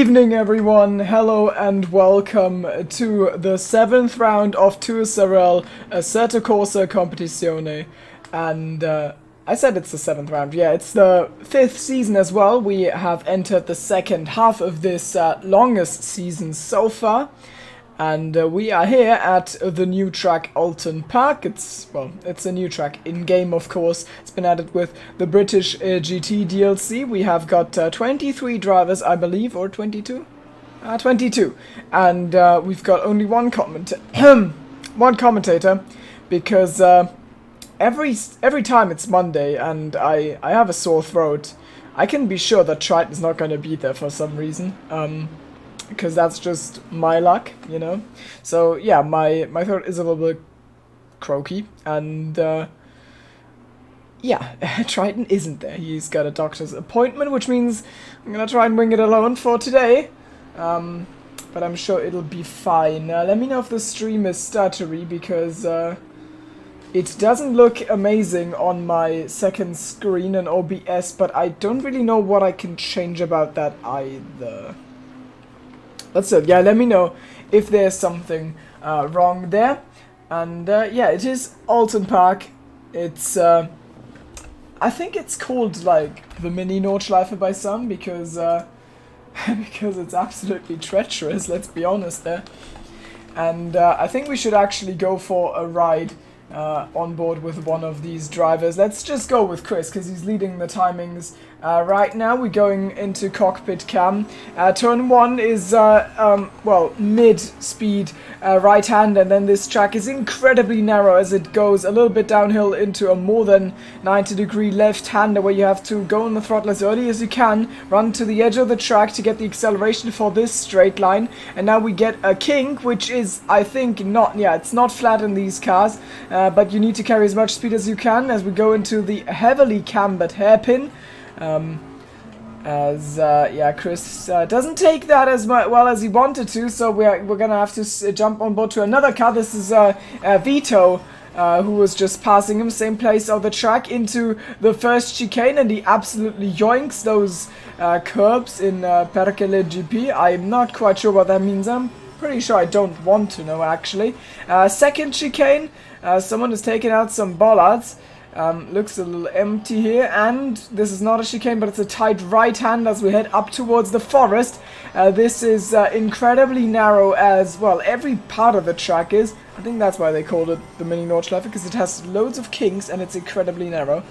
evening, everyone. Hello and welcome to the 7th round of 2SRL Assetto Corsa Competizione. And I said it's the 7th round. Yeah, it's the 5th season as well. We have entered the second half of this longest season so far. And we are here at the new track Oulton Park. It's a new track in-game, of course. It's been added with the British GT DLC. We have got 23 drivers, I believe, or 22? 22. And we've got only one commentator, because every time it's Monday and I have a sore throat, I can be sure that Triton's not going to be there for some reason. Because that's just my luck, you know. So yeah, my throat is a little bit croaky, and yeah, Triton isn't there. He's got a doctor's appointment, which means I'm gonna try and wing it alone for today. But I'm sure it'll be fine. Let me know if the stream is stuttery, because it doesn't look amazing on my second screen in OBS, but I don't really know what I can change about that either. That's it. Yeah, let me know if there's something wrong there. And yeah, it is Oulton Park. It's I think it's called like the mini Nordschleife by some, because because it's absolutely treacherous, let's be honest there. And I think we should actually go for a ride on board with one of these drivers. Let's just go with Chris, because he's leading the timings. Right now we're going into cockpit cam. Turn 1 is, well, mid-speed right hand, and then this track is incredibly narrow as it goes a little bit downhill into a more than 90-degree left-hander, where you have to go on the throttle as early as you can, run to the edge of the track to get the acceleration for this straight line. And now we get a kink, which is, I think, not, yeah, it's not flat in these cars, but you need to carry as much speed as you can as we go into the heavily cambered hairpin. Yeah, Chris doesn't take that as well as he wanted to, so we're gonna have to jump on board to another car. This is Vito, who was just passing him, same place of the track, into the first chicane, and he absolutely yoinks those curbs in Perkele GP. I'm not quite sure what that means. I'm pretty sure I don't want to know, actually. Second chicane, someone has taken out some bollards. Looks a little empty here, and this is not a chicane, but it's a tight right hand as we head up towards the forest. This is incredibly narrow as well. Every part of the track is. I think that's why they called it the mini Nordschleife, because it has loads of kinks and it's incredibly narrow.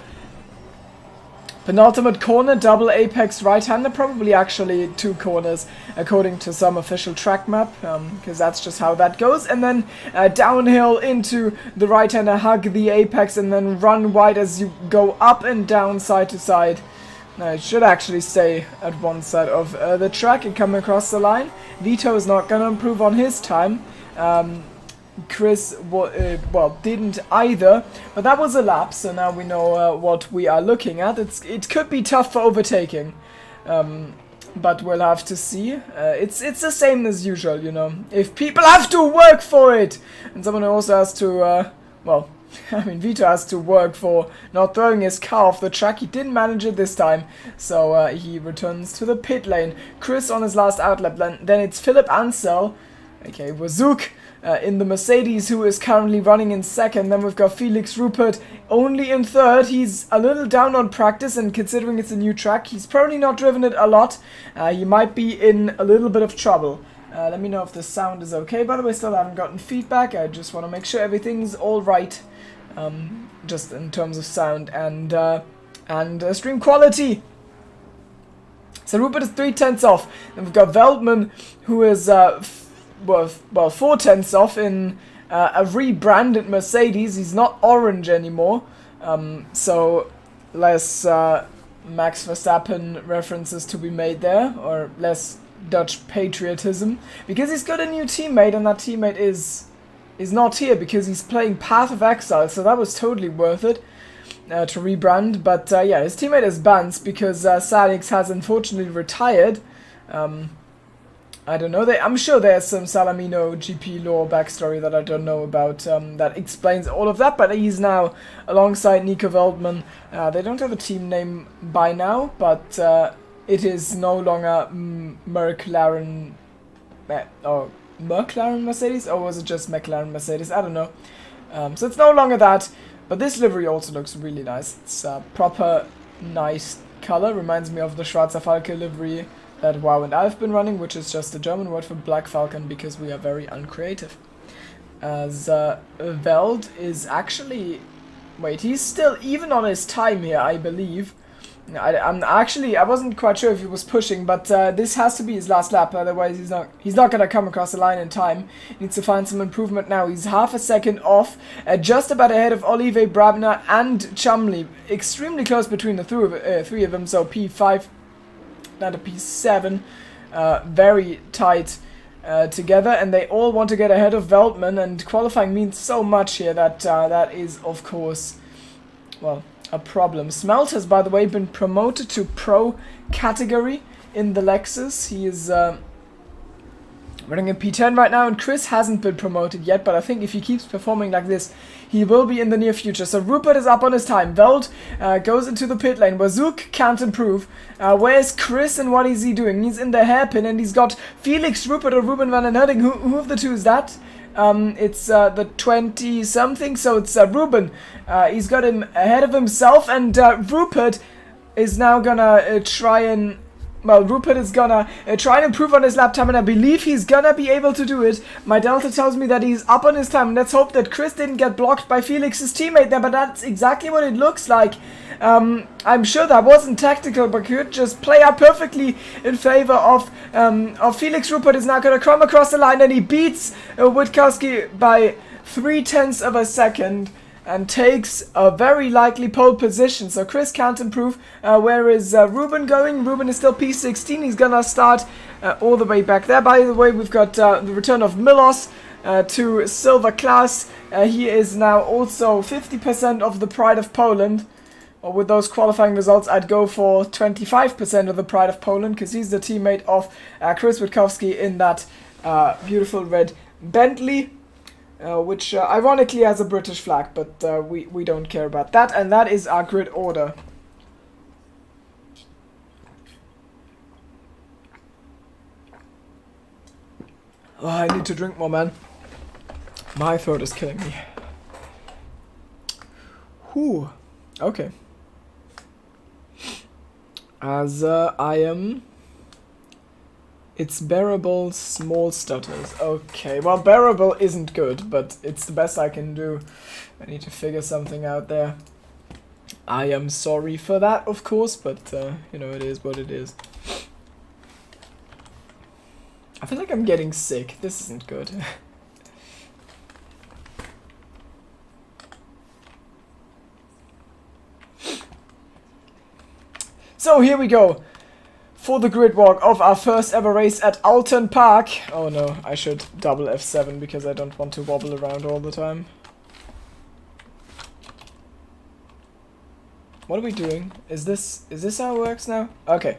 Penultimate corner, double apex right-hander, probably actually 2 corners according to some official track map, because that's just how that goes. And then downhill into the right-hander, hug the apex, and then run wide as you go up and down, side to side. Now it should actually stay at one side of the track and come across the line. Vito is not going to improve on his time. Chris, well, didn't either, but that was a lap, so now we know what we are looking at. It could be tough for overtaking, but we'll have to see. It's the same as usual, you know. If people have to work for it, and someone also has to, well, I mean, Vito has to work for not throwing his car off the track. He didn't manage it this time, so he returns to the pit lane. Chris on his last outlap, then it's Philip Ansel, aka Wazook, in the Mercedes, who is currently running in second. Then we've got Felix Rupert only in third. He's a little down on practice, and considering it's a new track, he's probably not driven it a lot. He might be in a little bit of trouble. Let me know if the sound is okay. By the way, still haven't gotten feedback. I just want to make sure everything's all right, just in terms of sound and stream quality. So Rupert is 3/10 off. Then we've got Veldman, who is well, 4/10 off in a rebranded Mercedes. He's not orange anymore, so less Max Verstappen references to be made there, or less Dutch patriotism, because he's got a new teammate, and that teammate is not here because he's playing Path of Exile, so that was totally worth it to rebrand. But yeah, his teammate is Bans, because Salix has unfortunately retired. I don't know. I'm sure there's some Salamino GP lore backstory that I don't know about that explains all of that, but he's now alongside Nico Veldman. They don't have a team name by now, but it is no longer McLaren or McLaren Mercedes, or was it just McLaren Mercedes? I don't know. So it's no longer that, but this livery also looks really nice. It's a proper nice color, reminds me of the Schwarzer Falke livery that WoW and I've been running, which is just a German word for Black Falcon because we are very uncreative. As Veld is actually... Wait, he's still even on his time here, I believe. I wasn't quite sure if he was pushing, but this has to be his last lap, otherwise he's not gonna come across the line in time. He needs to find some improvement now. He's half a second off, just about ahead of Olive, Brabner and Chumley. Extremely close between the three of them, so P5 down to P7. Very tight together, and they all want to get ahead of Veltman, and qualifying means so much here that that is, of course, well, a problem. Smelt has, by the way, been promoted to pro category in the Lexus. He is running in P10 right now, and Chris hasn't been promoted yet, but I think if he keeps performing like this, he will be in the near future. So Rupert is up on his time. Veld goes into the pit lane. Wazook can't improve. Where's Chris and what is he doing? He's in the hairpin, and he's got Felix, Rupert, or Ruben van den Herding. Who of the two is that? It's the 20-something, so it's Ruben. He's got him ahead of himself, and Rupert is now gonna try and... Well, Rupert is gonna try and improve on his lap time, and I believe he's gonna be able to do it. My Delta tells me that he's up on his time, and let's hope that Chris didn't get blocked by Felix's teammate there, but that's exactly what it looks like. I'm sure that wasn't tactical, but could just play out perfectly in favor of Felix. Rupert is now gonna come across the line, and he beats Witkowski by 0.3 of a second. And takes a very likely pole position. So Chris can't improve. Where is Ruben going? Ruben is still P16. He's gonna start all the way back there. By the way, we've got the return of Milos to silver class. He is now also 50% of the Pride of Poland. Or with those qualifying results, I'd go for 25% of the Pride of Poland, because he's the teammate of Chris Witkowski in that beautiful red Bentley. Which ironically has a British flag, but we don't care about that, and that is our grid order. Oh, I need to drink more, man. My throat is killing me. Whew. Okay. As I am... It's bearable, small stutters. Okay, well, bearable isn't good, but it's the best I can do. I need to figure something out there. I am sorry for that, of course, but, you know, it is what it is. I feel like I'm getting sick. This isn't good. So, here we go. For the grid walk of our first ever race at Oulton Park. Oh no, I should double F7 because I don't want to wobble around all the time. What are we doing? Is this how it works now? Okay.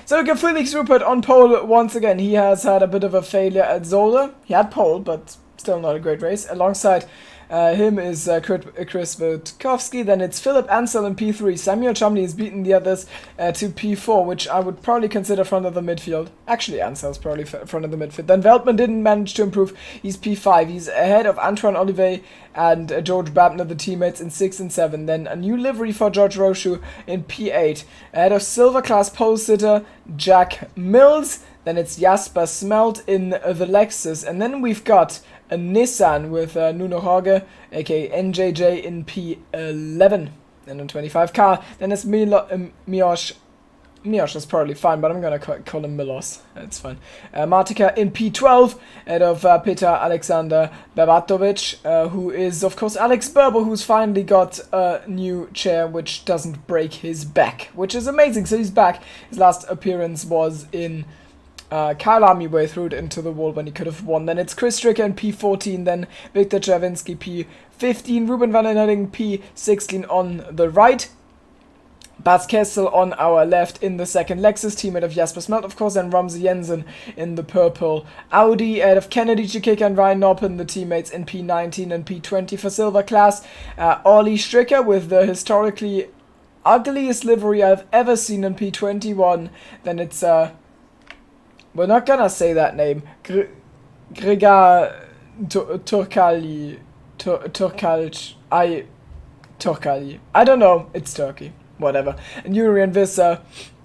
So we got Felix Rupert on pole once again. He has had a bit of a failure at Zola. He had pole, but still not a great race. Alongside him is Chris Witkowski. Then it's Philip Ansel in P3. Samuel Chumley has beaten the others to P4, which I would probably consider front of the midfield. Actually, Ansel's probably front of the midfield. Then Veltman didn't manage to improve. He's P5. He's ahead of Antoine Olivet and George Babner, the teammates, in 6 and 7. Then a new livery for George Roshu in P8. Ahead of silver class pole sitter Jack Mills. Then it's Jasper Smelt in the Lexus. And then we've got a Nissan with Nuno Jorge, aka NJJ, in P11 and on 25 car. Then it's Miłosz. Miłosz is probably fine, but I'm gonna call him Milos. That's fine. Martika in P12, ahead of Peter Alexander Babatovic, who is, of course, Alex Berber, who's finally got a new chair which doesn't break his back, which is amazing. So he's back. His last appearance was in Kyle Army way threw it into the wall when he could have won. Then it's Chris Stricker in P14, then Victor Czerwinski P15, Ruben van den Herding P16 on the right. Bas Kessel on our left in the second Lexus, teammate of Jasper Smelt, of course, and Ramsey Jensen in the purple Audi, ahead of Kennedy Chikika and Ryan Norpen, the teammates in P19 and P20 for silver class. Ollie Stricker with the historically ugliest livery I've ever seen in P21, then it's, we're not gonna say that name. Grega Turkali. Turkali. I don't know. It's Turkey. Whatever. And Urian Visser.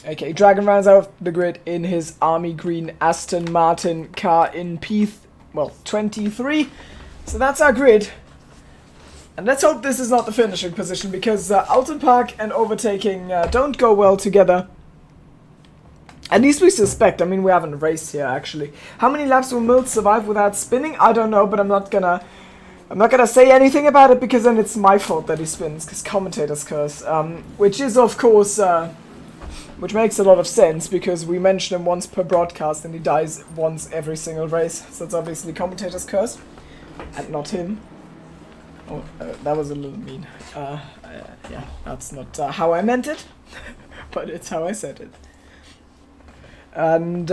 Okay, Dragon rounds out the grid in his army green Aston Martin car in P23. So that's our grid. And let's hope this is not the finishing position, because Oulton Park and overtaking don't go well together. At least we suspect. I mean, we haven't raced here, actually. How many laps will Mills survive without spinning? I don't know, but I'm not gonna say anything about it, because then it's my fault that he spins, because commentators curse. Which is, of course, which makes a lot of sense, because we mention him once per broadcast and he dies once every single race. So it's obviously commentators curse, and not him. Oh, that was a little mean. Yeah, that's not how I meant it, but it's how I said it. And,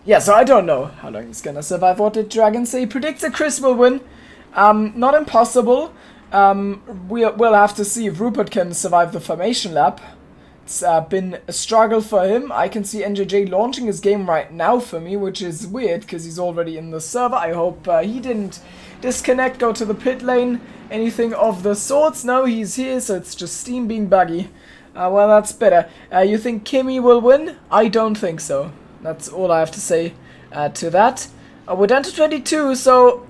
yeah, so I don't know how long he's gonna survive. What did Dragon say? He predicts that Chris will win. Not impossible. We'll have to see if Rupert can survive the formation lap. It's been a struggle for him. I can see NJJ launching his game right now for me, which is weird, because he's already in the server. I hope he didn't disconnect, go to the pit lane, anything of the sorts. No, he's here, so it's just Steam being buggy. Well, that's better. You think Kimi will win? I don't think so. That's all I have to say to that. We're down to 22, so...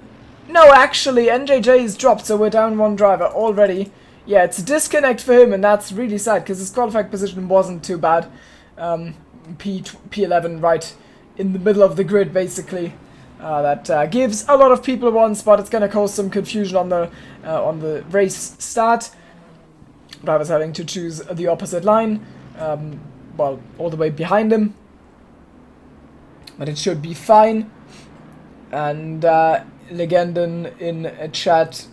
No, actually, NJJ is dropped, so we're down one driver already. Yeah, it's a disconnect for him, and that's really sad, because his qualifying position wasn't too bad. P11 right in the middle of the grid, basically. That gives a lot of people one spot. It's going to cause some confusion on the race start. Drivers having to choose the opposite line, well, all the way behind him. But it should be fine. And Legenden in chat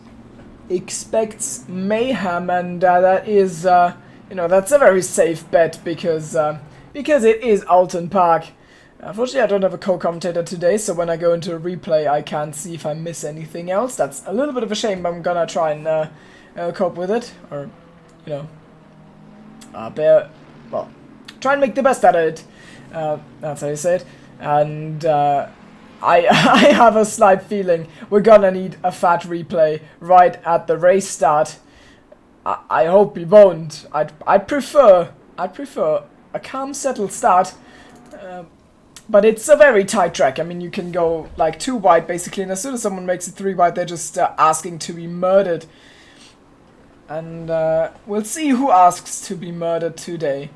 expects mayhem, and that is, you know, that's a very safe bet, because it is Oulton Park. Unfortunately, I don't have a co-commentator today, so when I go into a replay, I can't see if I miss anything else. That's a little bit of a shame, but I'm gonna try and cope with it, or, you know, try and make the best out of it. That's how you say it. And I have a slight feeling we're gonna need a fat replay right at the race start. I hope we won't. I'd prefer a calm, settled start. But it's a very tight track. I mean, you can go like 2 wide basically, and as soon as someone makes it 3 wide, they're just asking to be murdered. And we'll see who asks to be murdered today.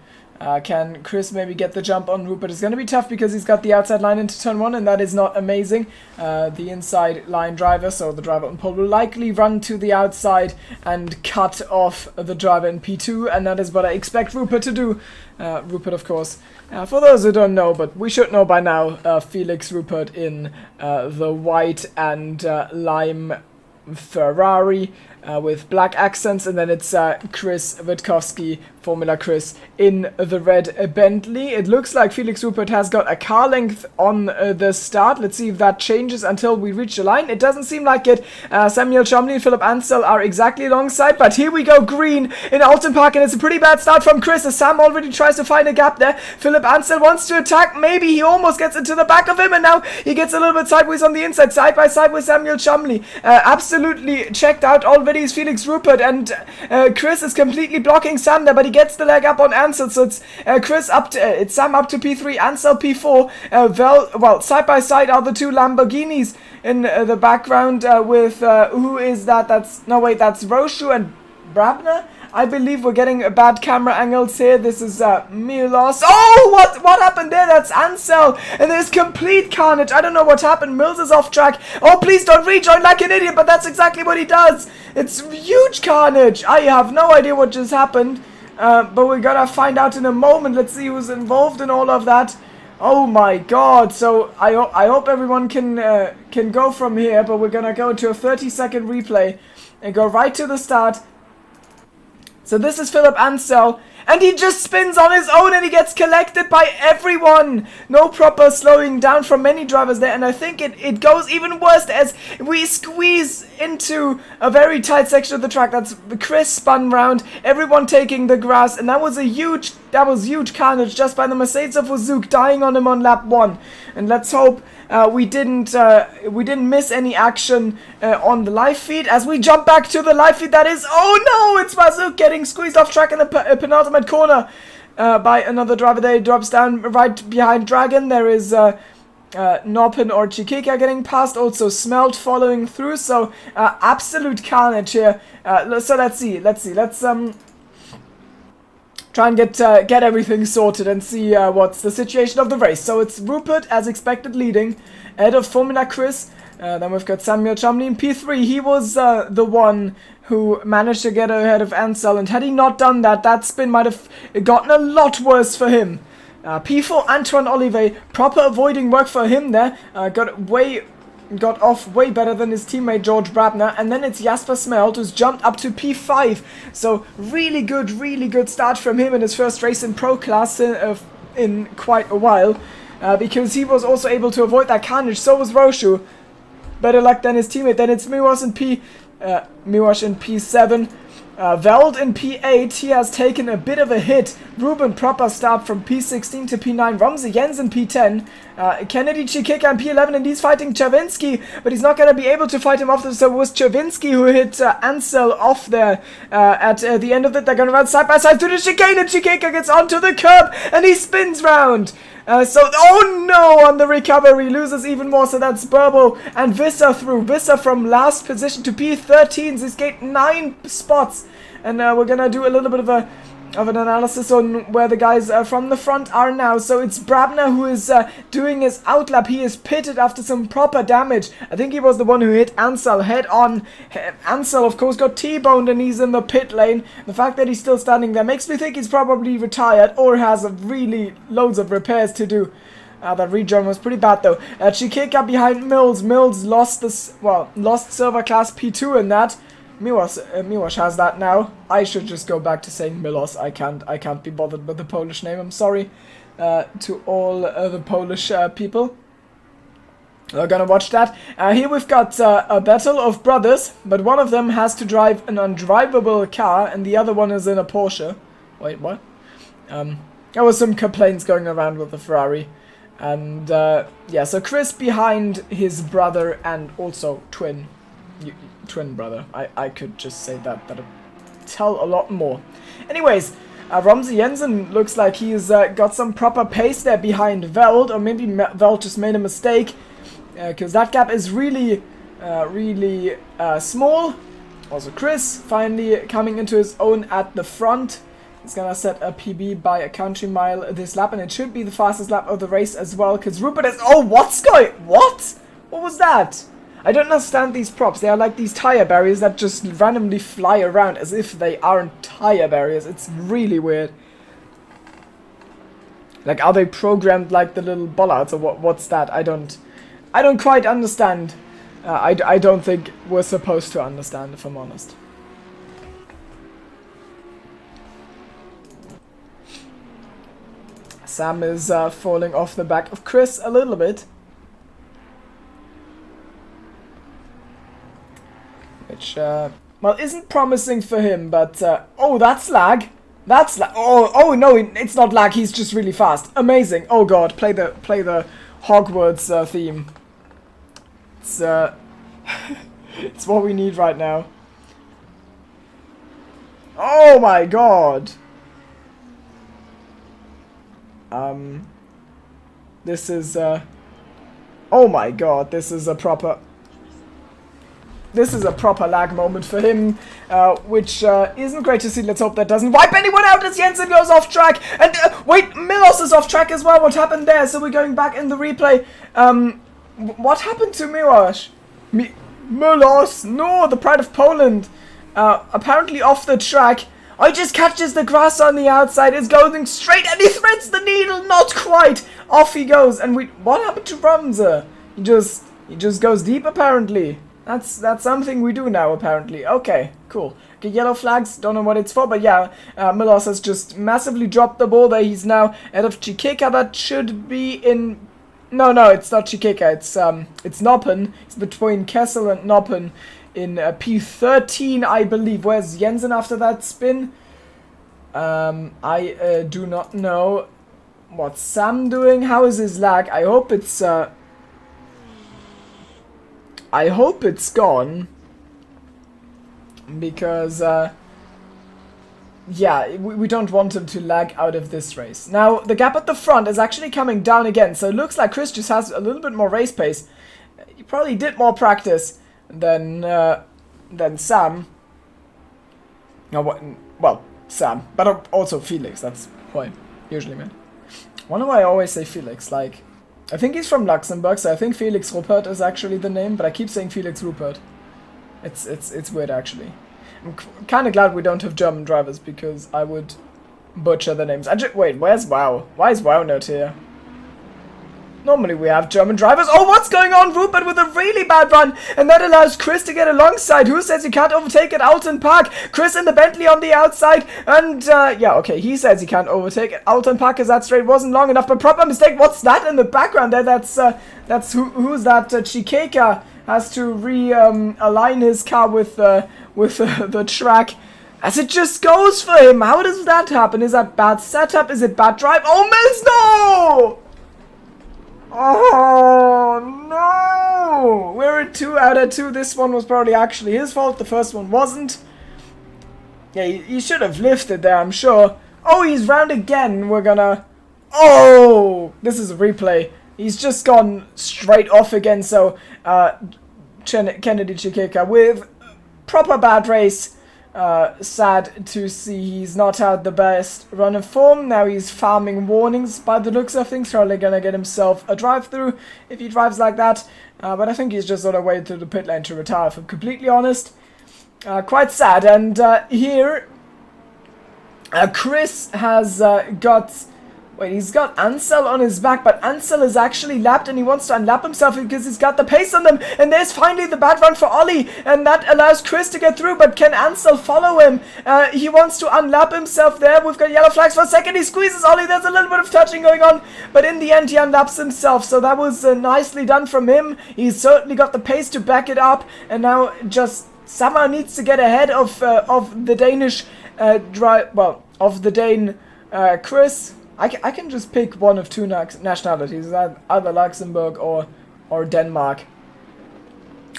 Can Chris maybe get the jump on Rupert? It's going to be tough because he's got the outside line into turn 1, and that is not amazing. The inside line driver, so the driver on pole, will likely run to the outside and cut off the driver in P2, and that is what I expect Rupert to do. Rupert, of course, for those who don't know, but we should know by now, Felix Rupert in the white and lime Ferrari with black accents, and then it's Chris Witkowski, Formula Chris, in the red Bentley. It looks like Felix Rupert has got a car length on the start. Let's see if that changes until we reach the line. It doesn't seem like it. Samuel Chomley and Philip Ansell are exactly alongside, but here we go, green in Oulton Park, and it's a pretty bad start from Chris as Sam already tries to find a gap there. Philip Ansell wants to attack. Maybe he almost gets into the back of him, and now he gets a little bit sideways on the inside, side by side with Samuel Chomley. Absolutely checked out already is Felix Rupert, and Chris is completely blocking Sam there, but he gets the leg up on Ansel, so it's Chris up to, it's Sam up to P3, Ansel P4, well, side by side are the 2 Lamborghinis in the background with, who is that? That's Roshu and Brabner. I believe we're getting bad camera angles here. This is Milos. Oh, what happened there? That's Ansel, and there's complete carnage. I don't know what happened. Mills is off track. Oh, please don't rejoin like an idiot, but that's exactly what he does. It's huge carnage. I have no idea what just happened, but we're gonna find out in a moment. Let's see who's involved in all of that. Oh my god. So I hope everyone can go from here, but we're gonna go to a 30-second replay and go right to the start. So this is Philip Ansell, and he just spins on his own and he gets collected by everyone. No proper slowing down from many drivers there, and I think it goes even worse as we squeeze into a very tight section of the track. That's Chris spun round, everyone taking the grass, and that was huge carnage just by the Mercedes of Wozook dying on him on lap 1. And let's hope we didn't miss any action on the live feed as we jump back to the live feed. That is, oh no, it's Wozook getting squeezed off track in the penultimate corner by another driver there. He drops down right behind Dragon. There is Nopin or Chikika getting past, also Smelt following through, so absolute carnage here. So let's see, let's try and get everything sorted and see what's the situation of the race. So it's Rupert, as expected, leading ahead of Formula Chris. Then we've got Samuel Chumley in P3. He was the one who managed to get ahead of Ansel, and had he not done that, that spin might have gotten a lot worse for him. P4, Antoine Olivet, proper avoiding work for him there. Got off way better than his teammate George Brabner, and then it's Jasper Smelt who's jumped up to P5. So really good start from him in his first race in pro class in quite a while, because he was also able to avoid that carnage. So was Roshu. Better luck than his teammate. Then it's Miwash in P7. Veld in P8, he has taken a bit of a hit. Ruben proper start from P16 to P9. Ramsey Jens in P10. Kennedy Chikika in P11, and he's fighting Chavinsky, but he's not going to be able to fight him off. So it was Chavinsky who hit Ansel off there at the end of it. They're going to run side by side through the chicane, and Chikika gets onto the curb, and he spins round. Oh no, on the recovery, loses even more, so that's Burbo and Visser through. Visser from last position to P13, he's gained 9 spots. And we're gonna do a little bit of an analysis on where the guys from the front are now. So it's Brabner who is doing his outlap. He is pitted after some proper damage. I think he was the one who hit Ansel head on. Ansel, of course, got T-boned and he's in the pit lane. The fact that he's still standing there makes me think he's probably retired or has really loads of repairs to do. That rejoin was pretty bad though. Chikika behind Mills. Mills lost silver class P2 in that. Miłosz has that now. I should just go back to saying Milos. I can't be bothered with the Polish name. I'm sorry to all the Polish people. We're gonna watch that. Here we've got a battle of brothers, but one of them has to drive an undrivable car, and the other one is in a Porsche. Wait, what? There was some complaints going around with the Ferrari. And yeah, so Chris behind his brother and also twin brother. I could just say that, that'll tell a lot more. Anyways, Ramsey Jensen looks like he's got some proper pace there behind Veld, or maybe Veld just made a mistake, because that gap is really small. Also Chris finally coming into his own at the front. He's gonna set a PB by a country mile this lap, and it should be the fastest lap of the race as well, because Rupert is... Oh, what's going... What? What was that? I don't understand these props. They are like these tire barriers that just randomly fly around as if they aren't tire barriers. It's really weird. Like, are they programmed like the little bollards, or what's that? I don't quite understand. I don't think we're supposed to understand, if I'm honest. Sam is falling off the back of Chris a little bit. Which, well, isn't promising for him, but, oh, that's lag. That's lag. Oh, no, it's not lag, he's just really fast. Amazing. Oh, God, play the Hogwarts theme. It's, it's what we need right now. Oh, my God. This is, oh, my God, this is a proper lag moment for him, which isn't great to see. Let's hope that doesn't wipe anyone out as Jensen goes off track. And wait, Milos is off track as well. What happened there? So we're going back in the replay. What happened to Milos? Milos, no, the pride of Poland. Apparently off the track. He just catches the grass on the outside, is going straight, and he threads the needle. Not quite. Off he goes. And what happened to Ramza? He just goes deep apparently. That's something we do now, apparently. Okay, cool. Okay, yellow flags, don't know what it's for, but yeah, Milos has just massively dropped the ball there. He's now ahead of Chikeka. That should be in... No, it's not Chikeka, it's Noppen. It's between Kessel and Noppen in P13, I believe. Where's Jensen after that spin? I do not know. What's Sam doing? How is his lag? I hope it's gone. Because, yeah, we don't want him to lag out of this race. Now, the gap at the front is actually coming down again, so it looks like Chris just has a little bit more race pace. He probably did more practice than Sam. No, well, Sam, but also Felix, that's who I usually meant. Wonder why I always say Felix, like, I think he's from Luxembourg, so I think Felix Rupert is actually the name, but I keep saying Felix Rupert. It's weird, actually. I'm kind of glad we don't have German drivers, because I would butcher the names. Wait, where's WoW? Why is WoW not here? Normally we have German drivers. Oh, what's going on? Rupert with a really bad run, and that allows Chris to get alongside. Who says you can't overtake at Oulton Park? Chris in the Bentley on the outside, and yeah, okay, he says he can't overtake at Oulton Park because that straight wasn't long enough, but proper mistake. What's that in the background there? That's who's that? Chikeka has to align his car with the track. As it just goes for him. How does that happen? Is that bad setup? Is it bad drive? Oh, Mills, no! Oh, no! We're at 2 out of 2. This one was probably actually his fault. The first one wasn't. Yeah, he should have lifted there, I'm sure. Oh, he's round again. We're gonna... Oh! This is a replay. He's just gone straight off again. So, Kennedy Chikeka with proper bad race. Sad to see he's not had the best run of form. Now he's farming warnings by the looks of things. Probably gonna get himself a drive-through if he drives like that. But I think he's just on a way to the pit lane to retire, if I'm completely honest. Quite sad. And here, Chris has got... Wait, he's got Ansel on his back, but Ansel is actually lapped and he wants to unlap himself because he's got the pace on them. And there's finally the bad run for Ollie, and that allows Chris to get through, but can Ansel follow him? He wants to unlap himself there. We've got yellow flags for a second. He squeezes Ollie. There's a little bit of touching going on, but in the end he unlaps himself. So that was nicely done from him. He's certainly got the pace to back it up, and now just somehow needs to get ahead of the Danish of the Dane Chris. I can just pick one of two nationalities, either Luxembourg or Denmark.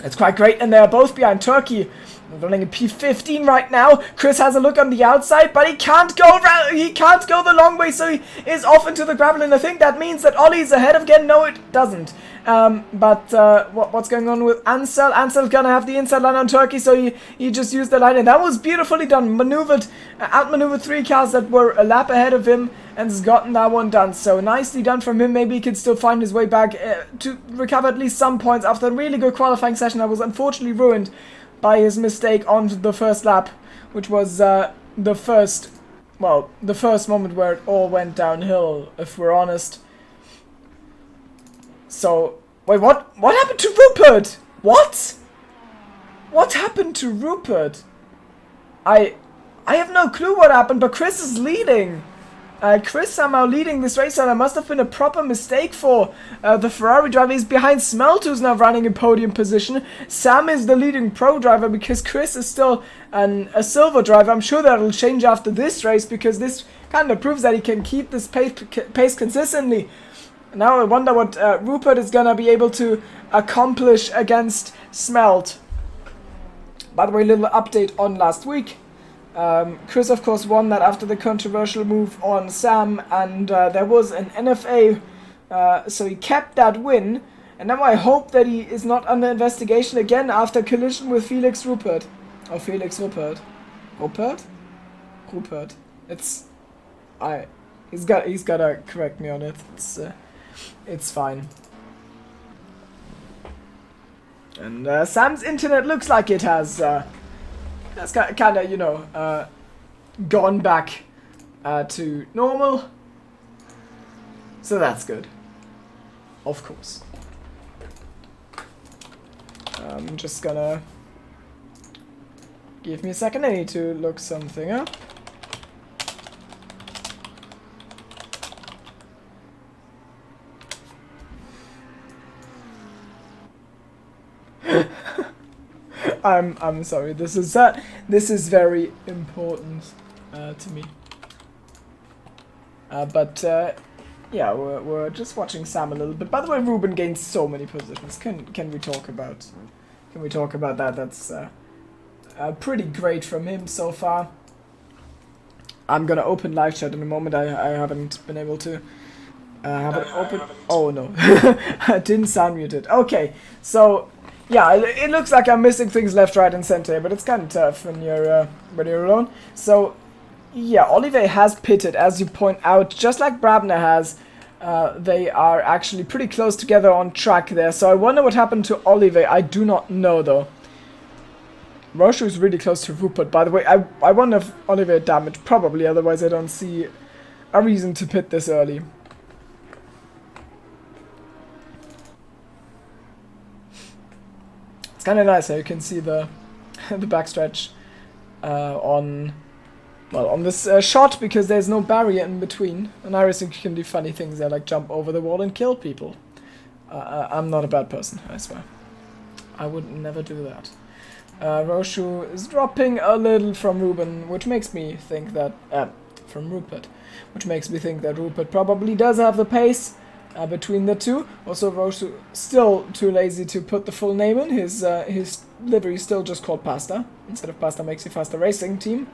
It's quite great, and they're both behind Turkey. They're running a P15 right now. Chris has a look on the outside, but he can't go around. He can't go the long way, so he is off into the gravel, and I think that means that Ollie's ahead again. No, it doesn't. What's going on with Ansel? Ansel's gonna have the inside line on Turkey, so he just used the line, and that was beautifully done. Outmaneuvered 3 cars that were a lap ahead of him, and has gotten that one done. So nicely done from him. Maybe he could still find his way back to recover at least some points after a really good qualifying session that was unfortunately ruined by his mistake on the first lap, which was the first moment where it all went downhill, if we're honest. So, wait, what happened to Rupert? What happened to Rupert? I have no clue what happened, but Chris is leading. Chris somehow leading this race, and there must have been a proper mistake for the Ferrari driver. He's behind Smelt, who's now running in podium position. Sam is the leading pro driver because Chris is still a silver driver. I'm sure that'll change after this race because this kind of proves that he can keep this pace consistently. Now I wonder what Rupert is gonna be able to accomplish against Smelt. By the way, a little update on last week. Chris, of course, won that after the controversial move on Sam, and there was an NFA, so he kept that win. And now I hope that he is not under investigation again after collision with Felix Rupert. Or Felix Rupert. Rupert? Rupert. He's gotta correct me on it. It's fine. And Sam's internet looks like it has that's kind of, you know, gone back to normal. So that's good. Of course. I'm just gonna... Give me a second, I need to look something up. I'm sorry, this is very important to me. Yeah, we're just watching Sam a little bit. By the way, Ruben gained so many positions. Can we talk about that? That's pretty great from him so far. I'm gonna open live chat in a moment. I haven't been able to have it open. Oh no, I didn't sound muted. Okay, so yeah, it looks like I'm missing things left, right, and center, but it's kind of tough when you're alone. So yeah, Oliver has pitted, as you point out, just like Brabner has. They are actually pretty close together on track there. So I wonder what happened to Oliver. I do not know though. Roshu is really close to Rupert, by the way. I wonder if Oliver damaged. Probably, otherwise I don't see a reason to pit this early. It's kind of nice how you can see the the backstretch on this shot, because there's no barrier in between. And I always think you can do funny things there, like jump over the wall and kill people. I'm not a bad person, I swear. I would never do that. Roshu is dropping a little from Ruben, which makes me think that... from Rupert. Which makes me think that Rupert probably does have the pace between the two. Also, Roshu still too lazy to put the full name in. His livery is still just called Pasta, instead of Pasta Makes You Faster Racing Team.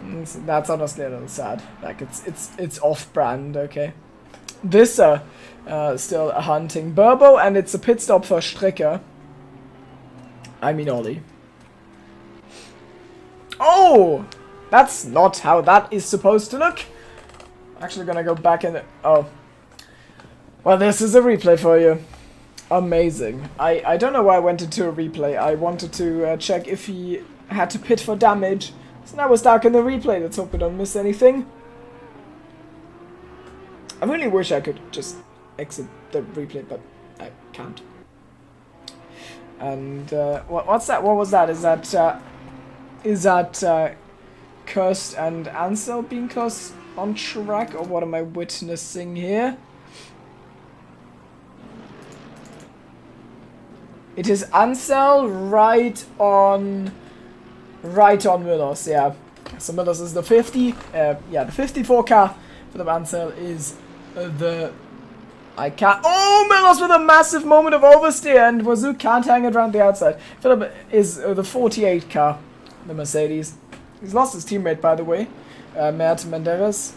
That's honestly a little sad. Like, it's off-brand, okay? This still hunting Burbo, and it's a pit stop for Stricker. I mean Ollie. Oh! That's not how that is supposed to look. Actually gonna go back and... Oh. Well, this is a replay for you. Amazing. I don't know why I went into a replay. I wanted to check if he had to pit for damage. So now we're stuck in the replay. Let's hope we don't miss anything. I really wish I could just exit the replay, but I can't. And what's that? What was that? Is that Cursed and Ansel being close on track, or what am I witnessing here? It is Ansel right on Millers, yeah. So Millers is the 50, the 54 car. Philip Ansel is the... I can't... Oh, Millers with a massive moment of oversteer, and Wazoo can't hang it around the outside. Philip is the 48 car, the Mercedes. He's lost his teammate, by the way, Mert Menderes.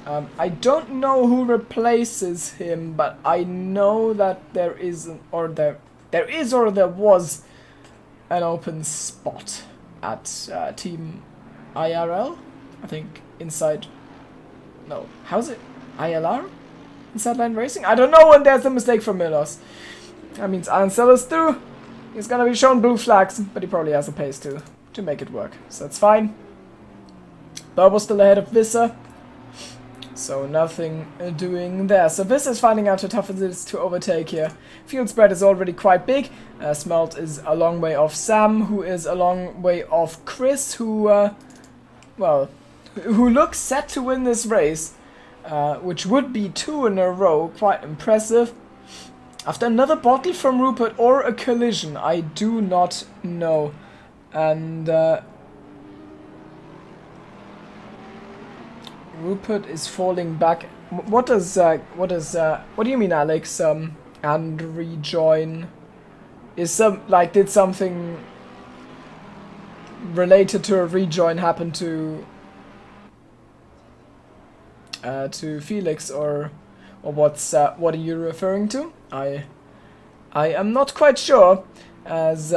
I don't know who replaces him, but I know that there was an open spot at Team IRL. I think inside... No, how's it? ILR? Inside line racing? I don't know when there's a mistake from Millers. That means Ansel is through. He's gonna be shown blue flags, but he probably has a pace to make it work. So that's fine. Burbo's still ahead of Visser. So nothing doing there. So Visser's finding out how tough it is to overtake here. Field spread is already quite big. Smelt is a long way off Sam, who is a long way off Chris, who looks set to win this race. Which would be 2 in a row, quite impressive. After another bottle from Rupert or a collision, I do not know. And Rupert is falling back. What do you mean, Alex? And rejoin is did something related to a rejoin happen to Felix, or what are you referring to? I am not quite sure, as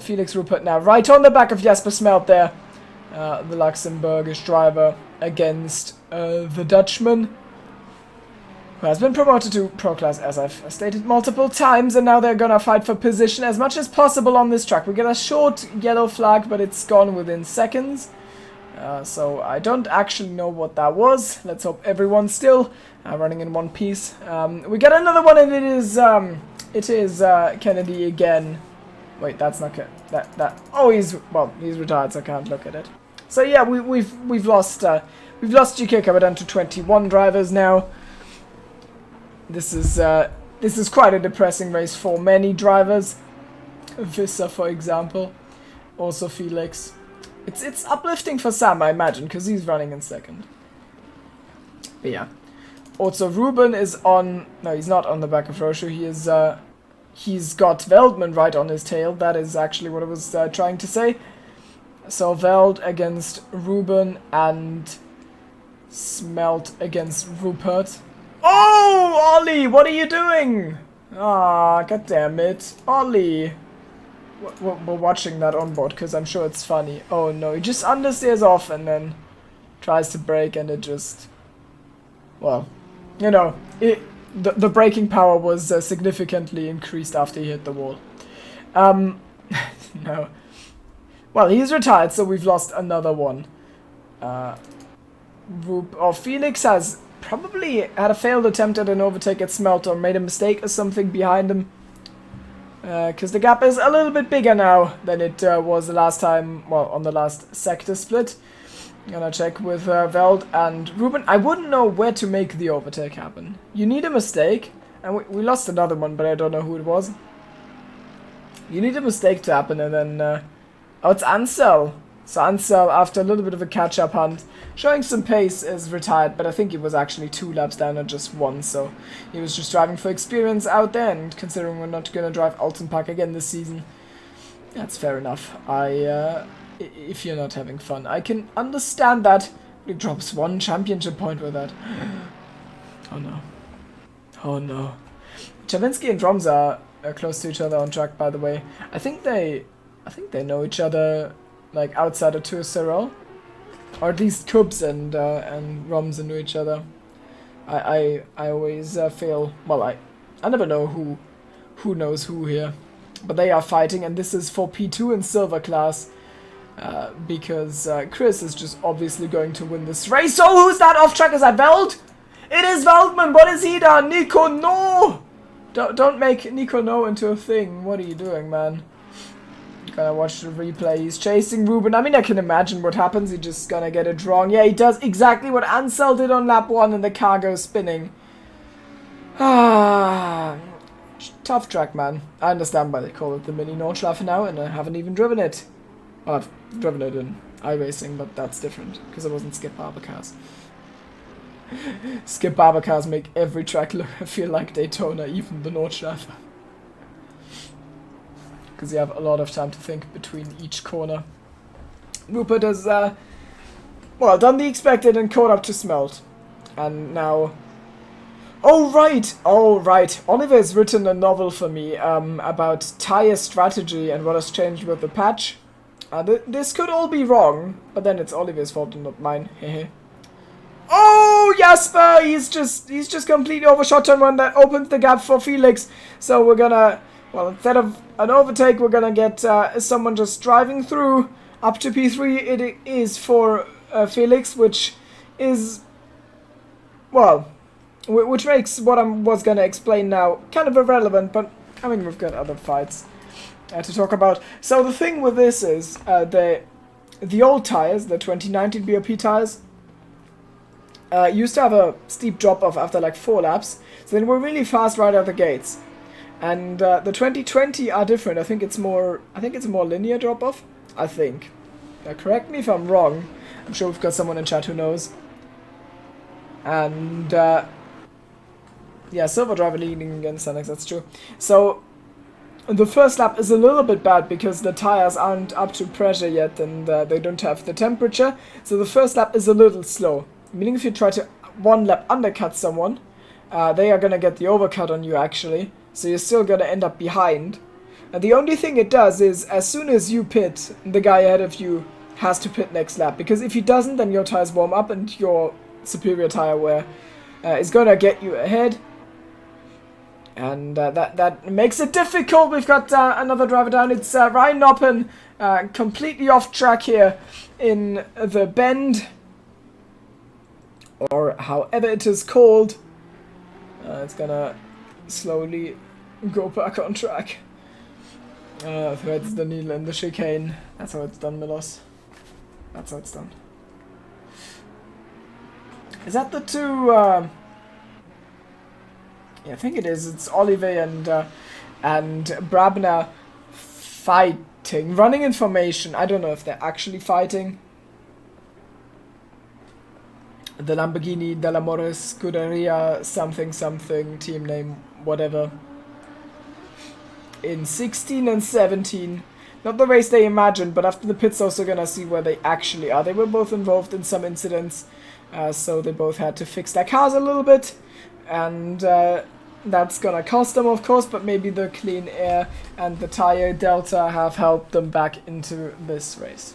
Felix Rupert now right on the back of Jasper Smelt there, the Luxembourgish driver against the Dutchman, who has been promoted to Pro Class, as I've stated multiple times, and now they're gonna fight for position as much as possible on this track. We get a short yellow flag, but it's gone within seconds. So I don't actually know what that was. Let's hope everyone's still running in one piece. We got another one, and it is Kennedy again Wait, that's not good. Oh, he's retired, so I can't look at it. So yeah, we've lost GK. We're down to 21 drivers now. This is quite a depressing race for many drivers. Vissa, for example, also Felix. It's uplifting for Sam, I imagine, because he's running in second. But yeah. Also, Ruben is on... No, he's not on the back of Roshu. He is... He's got Veldman right on his tail. That is actually what I was trying to say. So Veld against Ruben and Smelt against Rupert. Oh, Ollie, what are you doing? Ah, goddammit. Ollie. We're watching that on board because I'm sure it's funny. Oh no, he just understeers off and then tries to brake and it just... Well, you know, the braking power was significantly increased after he hit the wall. No. Well, he's retired, so we've lost another one. Felix has probably had a failed attempt at an overtake at Smelt or made a mistake or something behind him. Because the gap is a little bit bigger now than it was the last time, well, on the last sector split. I'm gonna check with Veld and Ruben. I wouldn't know where to make the overtake happen. You need a mistake, and we lost another one, but I don't know who it was. You need a mistake to happen, and then... oh, it's Ansel. So Ansel, after a little bit of a catch-up hunt, showing some pace, is retired, but I think he was actually 2 laps down and just 1, so he was just driving for experience out there, and considering we're not gonna drive Oulton Park again this season, that's fair enough. If you're not having fun, I can understand that. He drops 1 championship point with that. Oh no. Oh no. Chavinsky and Droms are close to each other on track, by the way. I think they know each other, like, outside of 2SRL. Or at least Cubs and Roms know each other. I always feel... Well, I never know who knows who here. But they are fighting, and this is for P2 and Silver class. Because Chris is just obviously going to win this race. So who's that off track? Is that Veld? It is Veldman. What has he done? Nico, no! Don't make Nico no into a thing. What are you doing, man? Gonna watch the replay. He's chasing Ruben. I mean, I can imagine what happens. He's just gonna get it wrong. Yeah, he does exactly what Ansel did on lap 1 and the car goes spinning. Ah, tough track, man. I understand why they call it the mini Nordschleife now, and I haven't even driven it. Well, I've driven it in iRacing, but that's different, because it wasn't Skip Barber cars. Skip Barber cars make every track feel like Daytona, even the Nordschleife. Because you have a lot of time to think between each corner. Rupert has, well, done the expected and caught up to Smelt. And now... Oh, right! Oh, right. Oliver's written a novel for me about tire strategy and what has changed with the patch. This could all be wrong, but then it's Oliver's fault and not mine. Hehe. Oh, Jasper! He's just completely overshot turn one that opens the gap for Felix. So we're gonna... Well, instead of an overtake, we're gonna get someone just driving through up to P3. It is for Felix, which is, well, which makes what I was gonna explain now kind of irrelevant. But I mean, we've got other fights to talk about. So the thing with this is the old tires, the 2019 BOP tires, used to have a steep drop off after like 4 laps. So they were really fast right out the gates. And the 2020 are different. I think it's more linear drop off. I think. Correct me if I'm wrong. I'm sure we've got someone in chat who knows. And yeah, Silver Driver leading against Alex. That's true. So the first lap is a little bit bad because the tires aren't up to pressure yet, and they don't have the temperature. So the first lap is a little slow. Meaning if you try to 1 lap undercut someone, they are gonna get the overcut on you actually. So you're still gonna end up behind. And the only thing it does is, as soon as you pit, the guy ahead of you has to pit next lap. Because if he doesn't, then your tires warm up and your superior tire wear is gonna get you ahead. And that makes it difficult. We've got another driver down. It's Ryan Noppen, completely off track here in the bend. Or however it is called. It's gonna slowly go back on track. Threads the needle in the chicane. That's how it's done, Milos. That's how it's done. Is that the two... yeah, I think it is. It's Olive and Brabner fighting. Running in formation. I don't know if they're actually fighting. The Lamborghini dell'Amore Scuderia something something team name, whatever. In 16 and 17. Not the race they imagined, but after the pits also gonna see where they actually are. They were both involved in some incidents, so they both had to fix their cars a little bit. And that's gonna cost them, of course, but maybe the clean air and the tire delta have helped them back into this race.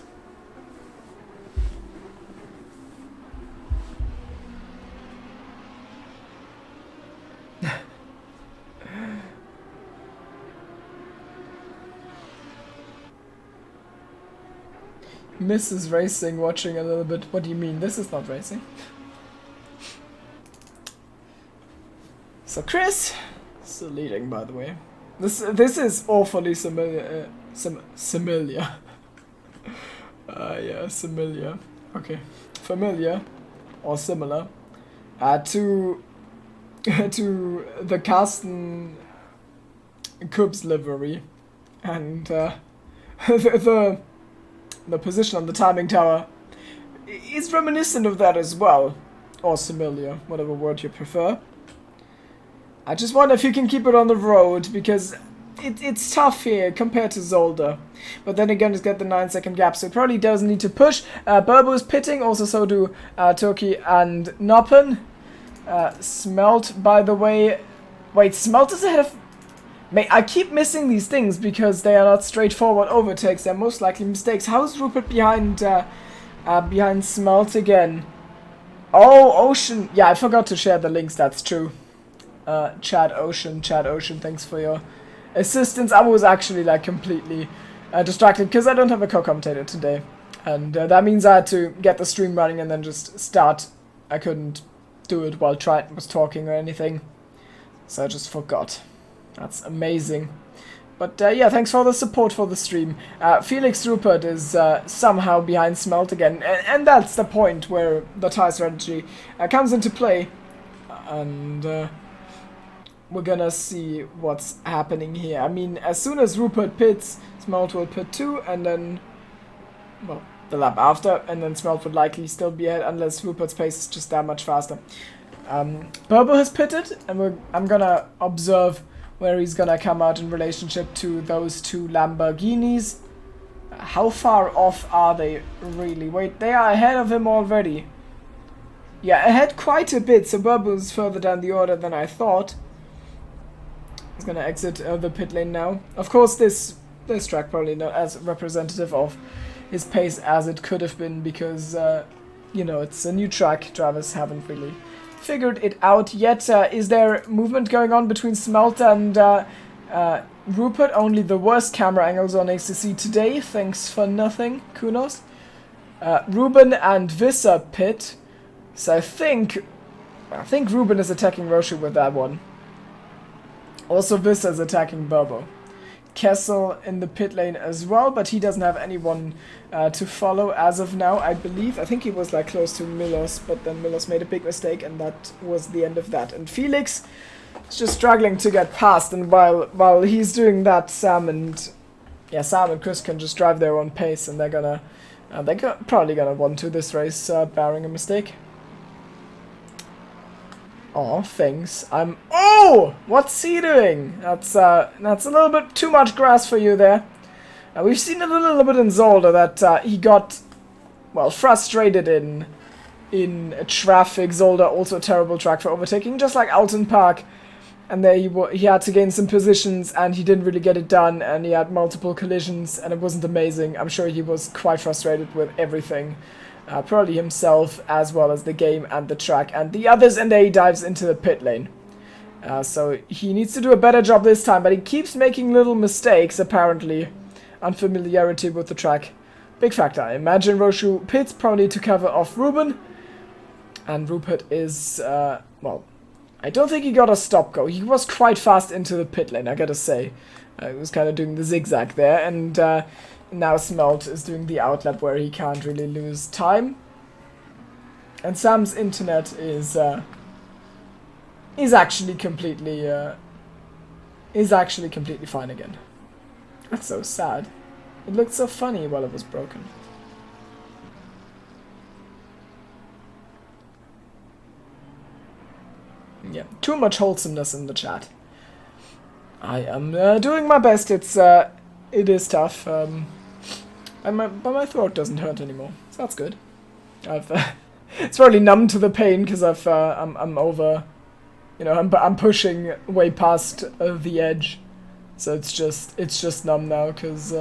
Mrs. Racing watching a little bit. What do you mean? This is not racing. So Chris, still leading, by the way. This is awfully familiar. Familiar. Yeah, familiar. Okay, familiar or similar to the Carsten Cubs livery, and the position on the timing tower is reminiscent of that as well, or similar, whatever word you prefer. I just wonder if you can keep it on the road, because it's tough here compared to Zolder. But then again, it's got the 9-second gap, so it probably doesn't need to push. Burbo is pitting, also so do Turkey and Noppen. Smelt, by the way... Wait, Smelt is ahead of... I keep missing these things because they are not straightforward overtakes. They're most likely mistakes. How is Rupert behind Smelt again? Oh, Ocean. Yeah, I forgot to share the links. That's true. Chad Ocean, thanks for your assistance. I was actually like completely distracted because I don't have a co-commentator today, and that means I had to get the stream running and then just start. I couldn't do it while Triton was talking or anything, so I just forgot. That's amazing. But yeah, thanks for the support for the stream. Felix Rupert is somehow behind Smelt again, and that's the point where the tire strategy comes into play, and we're gonna see what's happening here. I mean, as soon as Rupert pits, Smelt will pit too, and then, well, the lap after, and then Smelt would likely still be ahead unless Rupert's pace is just that much faster. Burbo has pitted, and I'm gonna observe where he's gonna come out in relationship to those two Lamborghinis. How far off are they really? Wait, they are ahead of him already. Yeah, ahead quite a bit, so Burbo's further down the order than I thought. He's gonna exit the pit lane now. Of course, this track probably not as representative of his pace as it could have been, because, you know, it's a new track. Drivers haven't really figured it out yet. Is there movement going on between Smelt and Rupert? Only the worst camera angles on ACC today. Thanks for nothing, Kunos. Ruben and Visser pit. So I think Ruben is attacking Roshi with that one. Also Visser is attacking Burbo. Kessel in the pit lane as well, but he doesn't have anyone to follow as of now, I believe. I think he was like close to Milos, but then Milos made a big mistake, and that was the end of that. And Felix is just struggling to get past, and while he's doing that, Sam and Chris can just drive their own pace, and they're probably gonna want to this race, barring a mistake. Oh, thanks. Oh! What's he doing? That's a little bit too much grass for you there. We've seen it a little bit in Zolder that he got, well, frustrated in traffic. Zolder, also a terrible track for overtaking, just like Oulton Park. And there he had to gain some positions, and he didn't really get it done, and he had multiple collisions, and it wasn't amazing. I'm sure he was quite frustrated with everything. Probably himself, as well as the game and the track and the others, and there he dives into the pit lane. So he needs to do a better job this time, but he keeps making little mistakes, apparently. Unfamiliarity with the track. Big factor. I imagine Roshu pits probably to cover off Ruben. And Rupert is, well, I don't think he got a stop go. He was quite fast into the pit lane, I gotta say. He was kind of doing the zigzag there, and now Smelt is doing the outlap where he can't really lose time. And Sam's internet is actually completely fine again. That's so sad. It looked so funny while it was broken. Yeah, too much wholesomeness in the chat. I am doing my best. It is tough. But my throat doesn't hurt anymore, so that's good. It's probably numb to the pain because I'm over. You know, I'm pushing way past the edge, so it's just numb now because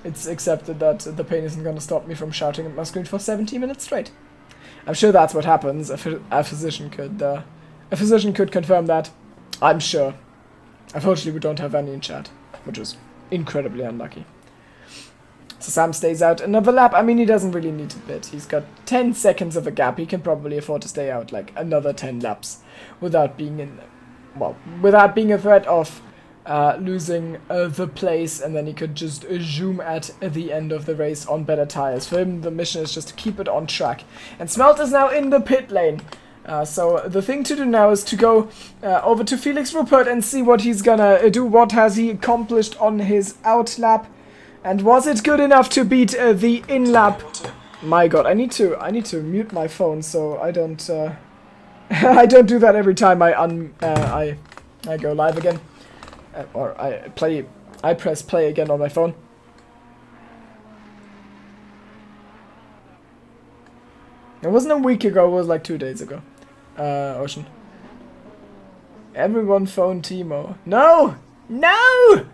it's accepted that the pain isn't going to stop me from shouting at my screen for 70 minutes straight. I'm sure that's what happens. A physician could confirm that. I'm sure. Unfortunately, we don't have any in chat, which is incredibly unlucky. So Sam stays out another lap. I mean, he doesn't really need to bid. He's got 10 seconds of a gap. He can probably afford to stay out like another 10 laps without being without being a threat of losing the place, and then he could just zoom at the end of the race on better tires. For him, the mission is just to keep it on track. And Smelt is now in the pit lane. So the thing to do now is to go over to Felix Rupert and see what he's gonna do. What has he accomplished on his out lap? And was it good enough to beat the in lap? My God, I need to mute my phone so I don't I don't do that every time I go live again, or I press play again on my phone. It wasn't a week ago. It was like 2 days ago. Ocean. Everyone phone Timo. No! No!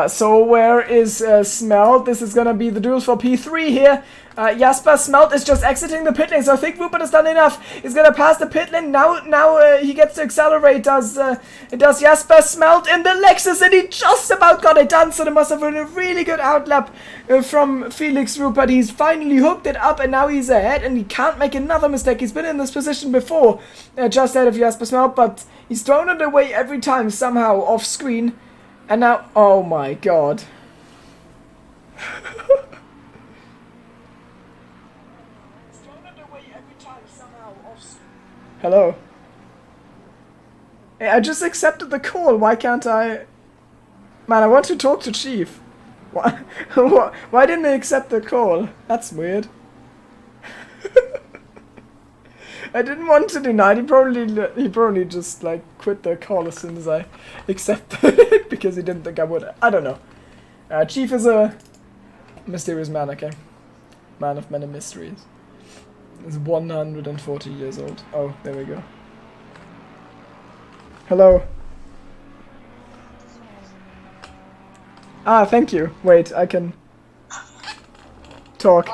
So where is Smelt? This is gonna be the duels for P3 here. Jasper Smelt is just exiting the pit lane, so I think Rupert has done enough. He's gonna pass the pit lane. Now he gets to accelerate. Does Jasper Smelt in the Lexus, and he just about got it done, so there must have been a really good outlap from Felix Rupert. He's finally hooked it up, and now he's ahead, and he can't make another mistake. He's been in this position before, just ahead of Jasper Smelt, but he's thrown it away every time, somehow, off screen. And now, oh my God. Hello. Hey, I just accepted the call. Why can't I? Man, I want to talk to Chief. Why? Why didn't they accept the call? That's weird. I didn't want to deny it. He probably just like quit the call as soon as I accepted it because he didn't think I would. I don't know. Chief is a mysterious man, okay? Man of many mysteries. He's 140 years old. Oh, there we go. Hello. Ah, thank you. Wait, I can talk.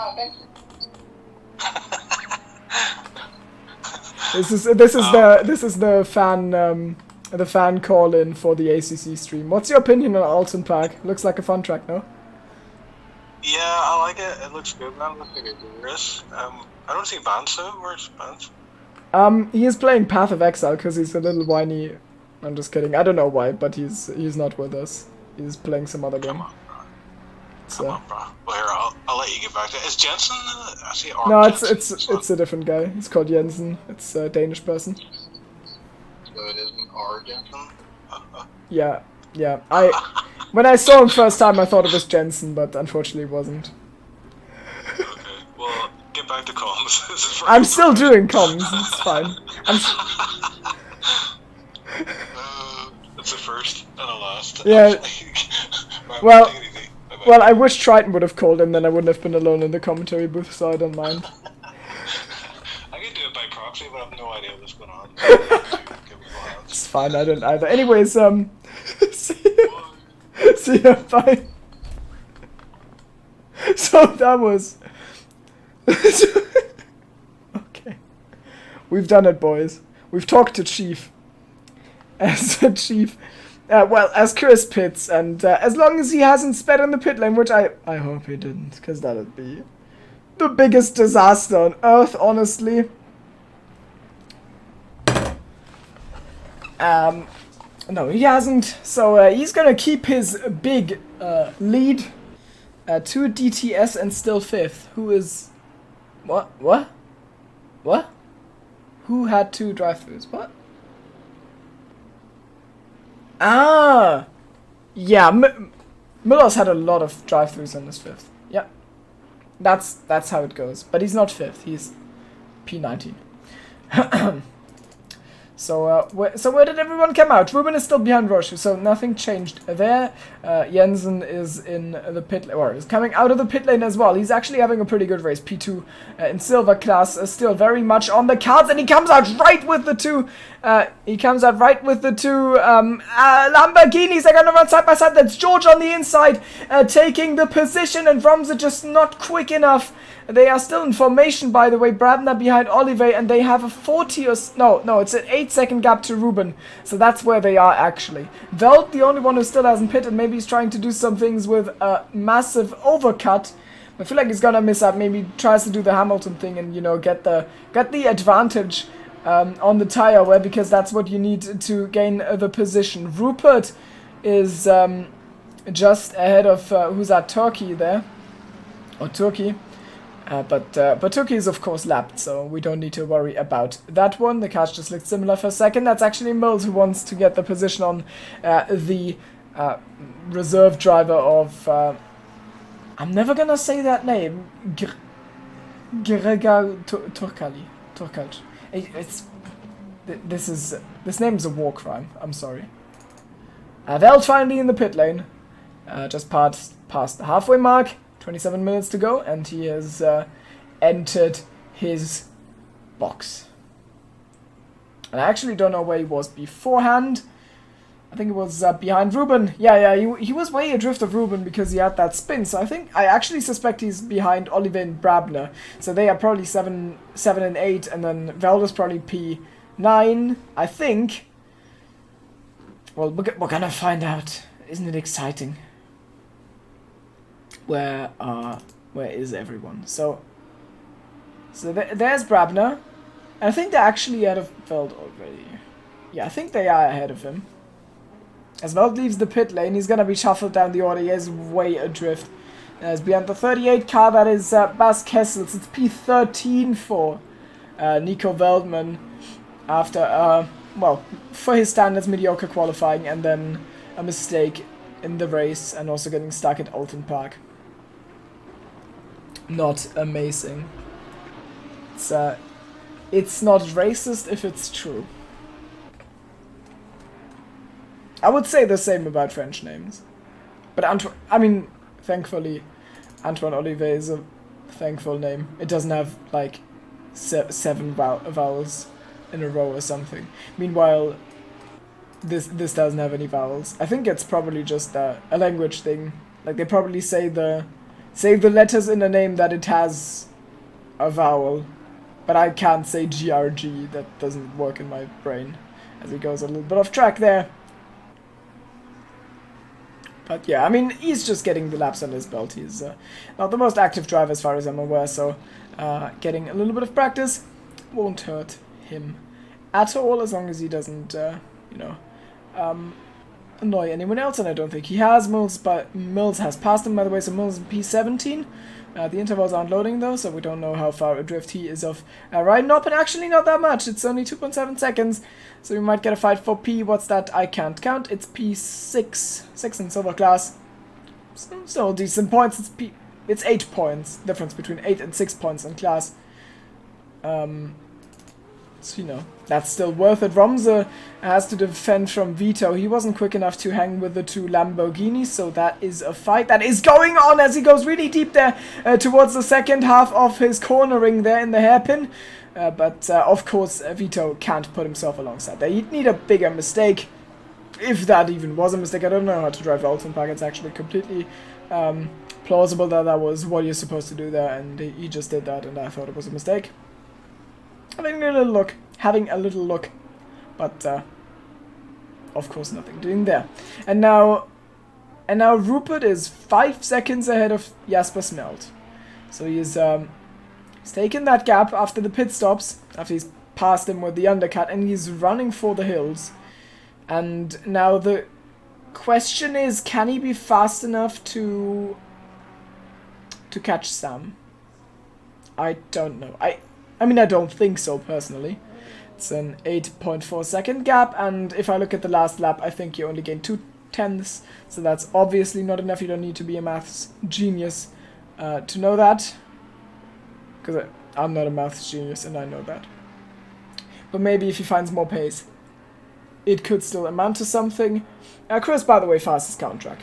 This is the fan call in for the ACC stream. What's your opinion on Oulton Park? Looks like a fun track, no? Yeah, I like it. It looks good, man. It looks like a good race. I don't see Vance though. Where's Vance? He is playing Path of Exile because he's a little whiny. I'm just kidding. I don't know why, but he's not with us. He's playing some other game. Come on, bro. Come on, bro. Well, here, I'll let you get back to it. Is Jensen? I see Arm No, Jensen. it's a different guy. It's called Jensen. It's a Danish person. So it isn't R Jensen? Yeah. When I saw him first time, I thought it was Jensen, but unfortunately it wasn't. Okay, well, get back to comms. I'm still doing comms. It's fine. It's a first and a last. Yeah. Well, I wish Triton would have called him, then I wouldn't have been alone in the commentary booth, so I don't mind. I can do it by proxy, but I have no idea what's going on. It's fine, I don't either. Anyways, see ya, bye. So that was... Okay. We've done it, boys. We've talked to Chief. As a Chief... well, as Chris pits, and as long as he hasn't sped on the pit lane, which I hope he didn't, because that would be the biggest disaster on Earth, honestly. No, he hasn't. So he's gonna keep his big lead. 2 DTS and still 5th. Who is... What? What? What? Who had 2 drive-thrus? What? Ah! Yeah, Miller's had a lot of drive-thrus in his 5th. Yeah. That's how it goes. But he's not 5th, he's P19. So where did everyone come out? Ruben is still behind Roshu, so nothing changed there. Jensen is in the pit lane, or is coming out of the pit lane as well. He's actually having a pretty good race. P2 in silver class is still very much on the cards, and he comes out right with the two. Lamborghinis. They're gonna run side by side. That's George on the inside, taking the position, and Romza just not quick enough. They are still in formation, by the way. Brabner behind Olive, and they have a 40 or... No, it's an 8-second gap to Ruben. So that's where they are, actually. Veld, the only one who still hasn't pitted. Maybe he's trying to do some things with a massive overcut. I feel like he's gonna miss out. Maybe he tries to do the Hamilton thing and, you know, get the advantage on the tire wear, because that's what you need to gain the position. Rupert is just ahead of... who's that? Turkey there. Or Turkey. But Turkey is of course lapped, so we don't need to worry about that one. The cars just looked similar for a second. That's actually Mills who wants to get the position on the reserve driver of... I'm never gonna say that name. Gregor Turkali. This name is a war crime. I'm sorry. Veld finally in the pit lane. Just past the halfway mark. 27 minutes to go, and he has entered his box. And I actually don't know where he was beforehand. I think it was behind Ruben. Yeah, he was way adrift of Ruben because he had that spin. So I actually suspect he's behind Oliver and Brabner. So they are probably 7 and 8, and then Velda's probably P9, I think. Well, we're gonna find out. Isn't it exciting? Where is everyone? So there's Brabner. And I think they're actually ahead of Veld already. Yeah, I think they are ahead of him. As Veld leaves the pit lane, he's gonna be shuffled down the order. He is way adrift. As behind the 38 car, that is Bas Kessels. It's P13 for Nico Veldman after, well, for his standards, mediocre qualifying, and then a mistake in the race, and also getting stuck at Oulton Park. Not amazing. It's not racist if it's true. I would say the same about French names. But thankfully, Antoine Olivier is a thankful name. It doesn't have, like, 7 vowels in a row or something. Meanwhile, this doesn't have any vowels. I think it's probably just a language thing. Like, they probably say the letters in a name that it has a vowel. But I can't say GRG. That doesn't work in my brain. As he goes a little bit off track there. But yeah, I mean, he's just getting the laps under his belt. He's not the most active driver as far as I'm aware, so getting a little bit of practice won't hurt him at all, as long as he doesn't, annoy anyone else, and I don't think he has. Mills has passed him, by the way, so Mills is P17. The intervals aren't loading, though, so we don't know how far adrift he is of riding up, and actually not that much. It's only 2.7 seconds, so we might get a fight for P. What's that? I can't count. It's P6. 6 in silver class. Still decent points. It's 8 points. Difference between 8 and 6 points in class. So, that's still worth it. Romza has to defend from Vito. He wasn't quick enough to hang with the 2 Lamborghinis, so that is a fight that is going on as he goes really deep there towards the second half of his cornering there in the hairpin. But, of course, Vito can't put himself alongside there. He'd need a bigger mistake, if that even was a mistake. I don't know how to drive Oulton Park. It's actually completely plausible that that was what you're supposed to do there, and he just did that, and I thought it was a mistake. Having a little look, but of course nothing doing there. And now Rupert is 5 seconds ahead of Jasper Smelt. So he's taken that gap after the pit stops, after he's passed him with the undercut, and he's running for the hills. And now the question is, can he be fast enough to catch Sam? I don't know. I mean, I don't think so, personally. It's an 8.4 second gap, and if I look at the last lap, I think you only gain 2/10, so that's obviously not enough. You don't need to be a maths genius to know that. Because I'm not a maths genius, and I know that. But maybe if he finds more pace, it could still amount to something. Chris, by the way, fastest count track.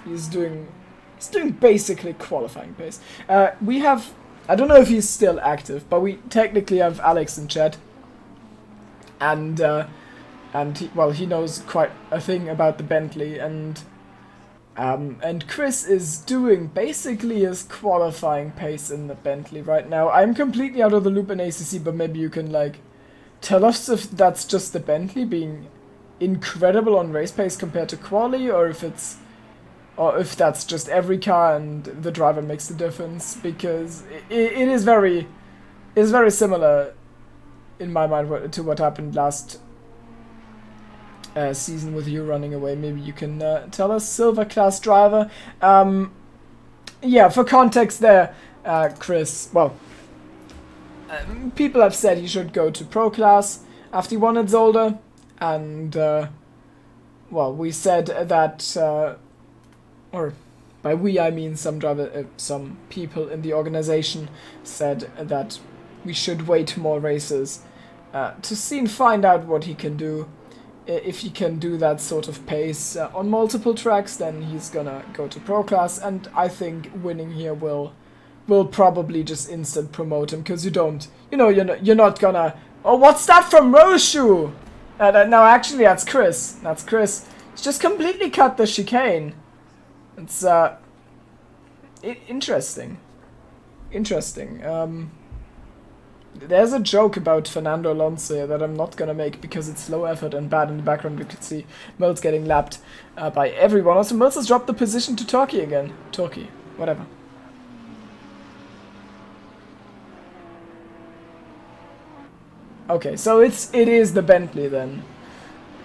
He's doing basically qualifying pace. We have, I don't know if he's still active, but we technically have Alex in chat. And he knows quite a thing about the Bentley, and Chris is doing basically his qualifying pace in the Bentley right now. I'm completely out of the loop in ACC, but maybe you can like tell us if that's just the Bentley being incredible on race pace compared to quali, or if that's just every car and the driver makes the difference, because it is very similar in my mind to what happened last season with you running away. Maybe you can tell us, silver class driver. Yeah, for context there, Chris, well, people have said he should go to pro class after he won at Zolder, and well, we said that, or by we I mean some people in the organization said that we should wait more races to see and find out what he can do. If he can do that sort of pace on multiple tracks, then he's gonna go to pro class, and I think winning here will probably just instant promote him, because you're not gonna. Oh, what's that from Roshu? No, actually, that's Chris. That's Chris. He's just completely cut the chicane. It's interesting. Interesting. There's a joke about Fernando Alonso here that I'm not gonna make because it's low effort and bad. In the background you could see Mills getting lapped by everyone. Also, Mills has dropped the position to Turkey again. Turkey, whatever. Okay, so it is the Bentley then.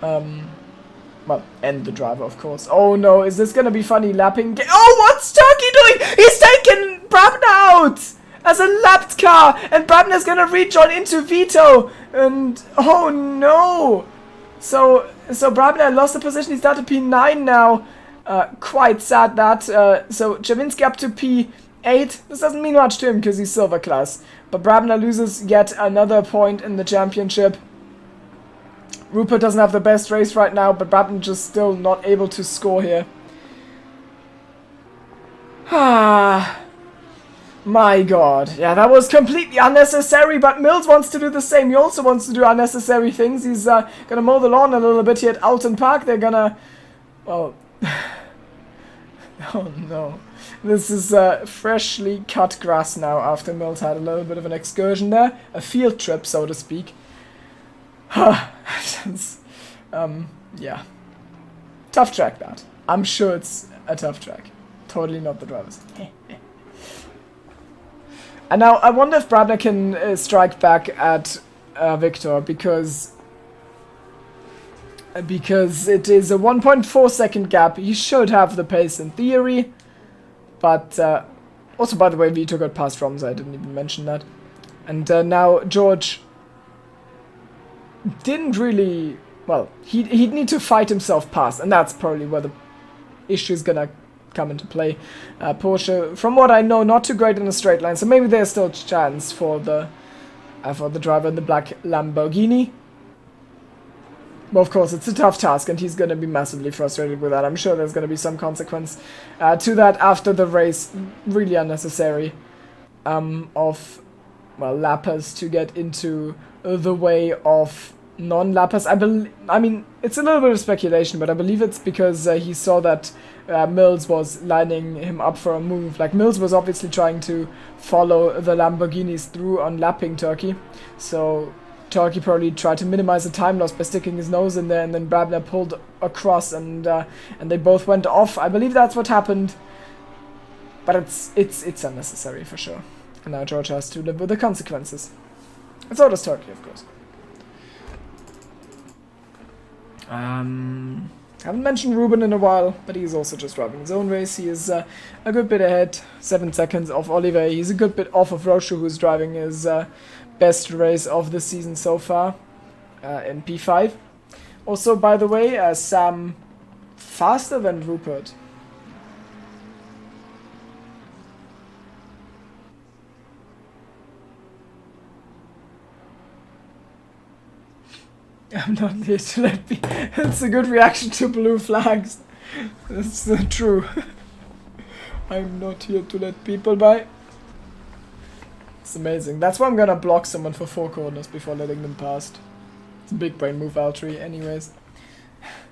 Well, and the driver, of course. Oh no, is this gonna be funny lapping? Oh, what's Turkey doing? He's taken Brabner out as a lapped car, and Brabner's gonna rejoin into Vito, and oh no! So Brabner lost the position. He's down to P9 now. Quite sad that. So Jaminski up to P8. This doesn't mean much to him because he's silver class. But Brabner loses yet another point in the championship. Rupert doesn't have the best race right now, but Brabner just still not able to score here. Ah. My god, yeah, that was completely unnecessary, but Mills wants to do the same. He also wants to do unnecessary things. He's gonna mow the lawn a little bit here at Oulton Park. They're gonna, well, oh no. This is freshly cut grass now after Mills had a little bit of an excursion there. A field trip, so to speak. Yeah. Tough track, that. I'm sure it's a tough track. Totally not the driver's. And now, I wonder if Brabner can strike back at Victor, because it is a 1.4 second gap. He should have the pace in theory, but also, by the way, Vito got past Romsey, I didn't even mention that. And now George didn't really, well, he'd need to fight himself past, and that's probably where the issue is gonna come into play. Porsche, from what I know, not too great in a straight line, so maybe there's still a chance for the driver in the black Lamborghini. Well, of course, it's a tough task, and he's going to be massively frustrated with that. I'm sure there's going to be some consequence to that after the race. Really unnecessary of, well, lappers to get into the way of non-lappers. I mean, it's a little bit of speculation, but I believe it's because he saw that Mills was lining him up for a move. Like, Mills was obviously trying to follow the Lamborghinis through on lapping Turkey, so Turkey probably tried to minimize the time loss by sticking his nose in there, and then Brabner pulled across, and they both went off. I believe that's what happened, but it's unnecessary for sure. And now George has to live with the consequences. And so does Turkey, of course. Haven't mentioned Ruben in a while, but he's also just driving his own race. He is a good bit ahead, 7 seconds off Oliver. He's a good bit off of Roche, who's driving his best race of the season so far in P5. Also, by the way, Sam faster than Rupert. I'm not here to let be. It's a good reaction to blue flags. That's true. I'm not here to let people by. It's amazing. That's why I'm gonna block someone for 4 corners before letting them past. It's a big brain move, Valtteri. Anyways.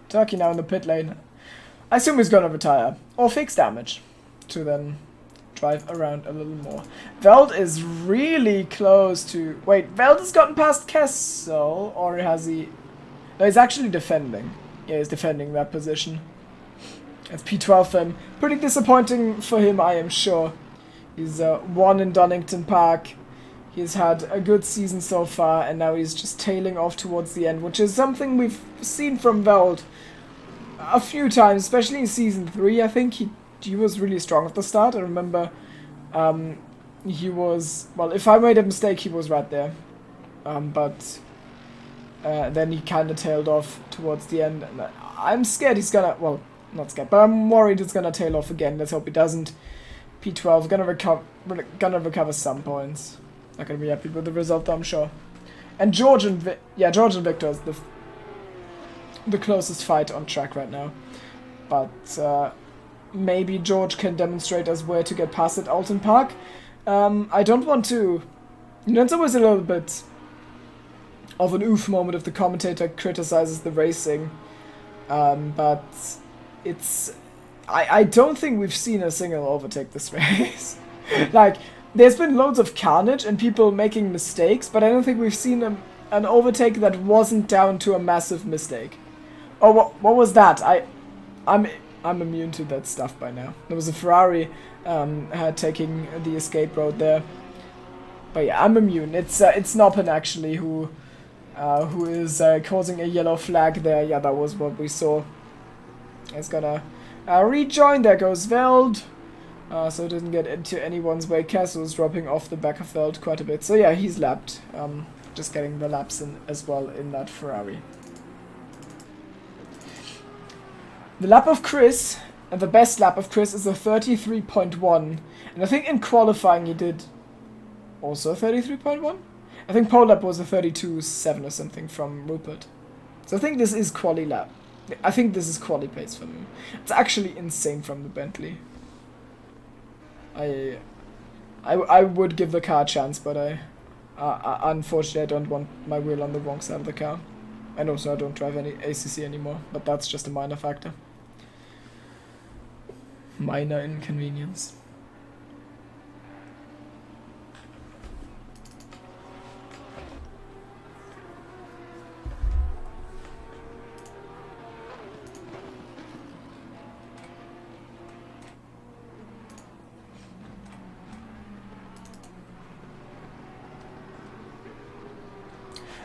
Turkey now in the pit lane. I assume he's gonna retire. Or fix damage. To then drive around a little more. Veld is really close to... Wait, Veld has gotten past Kessel? Or has he... No, he's actually defending. Yeah, he's defending that position. It's P12 for him. Pretty disappointing for him, I am sure. He's won in Donington Park. He's had a good season so far, and now he's just tailing off towards the end, which is something we've seen from Veld a few times, especially in Season 3. I think he was really strong at the start. I remember he was... Well, if I made a mistake, he was right there. But then he kind of tailed off towards the end. And I'm scared he's gonna... Well, not scared, but I'm worried it's gonna tail off again. Let's hope he doesn't. P12 gonna recover some points. Not gonna be happy with the result, I'm sure. And George and Victor is the closest fight on track right now. But maybe George can demonstrate us where to get past at Oulton Park. I don't want to... You know, it's always a little bit of an oof moment if the commentator criticizes the racing. But it's... I don't think we've seen a single overtake this race. Like, there's been loads of carnage and people making mistakes, but I don't think we've seen an overtake that wasn't down to a massive mistake. Oh, what was that? I'm immune to that stuff by now. There was a Ferrari taking the escape road there. But yeah, I'm immune. It's Noppen actually who is causing a yellow flag there. Yeah, that was what we saw. It's gonna rejoin. There goes Veld. So it didn't get into anyone's way. Castle's dropping off the back of Veld quite a bit. So yeah, he's lapped. Just getting the laps in as well in that Ferrari. The lap of Chris, and the best lap of Chris, is a 33.1. And I think in qualifying he did also 33.1. I think pole lap was a 32.7 or something from Rupert. So I think this is quali lap. I think this is quali pace for him. It's actually insane from the Bentley. I would give the car a chance, but I unfortunately I don't want my wheel on the wrong side of the car. And also I don't drive any ACC anymore, but that's just a minor factor. Minor inconvenience.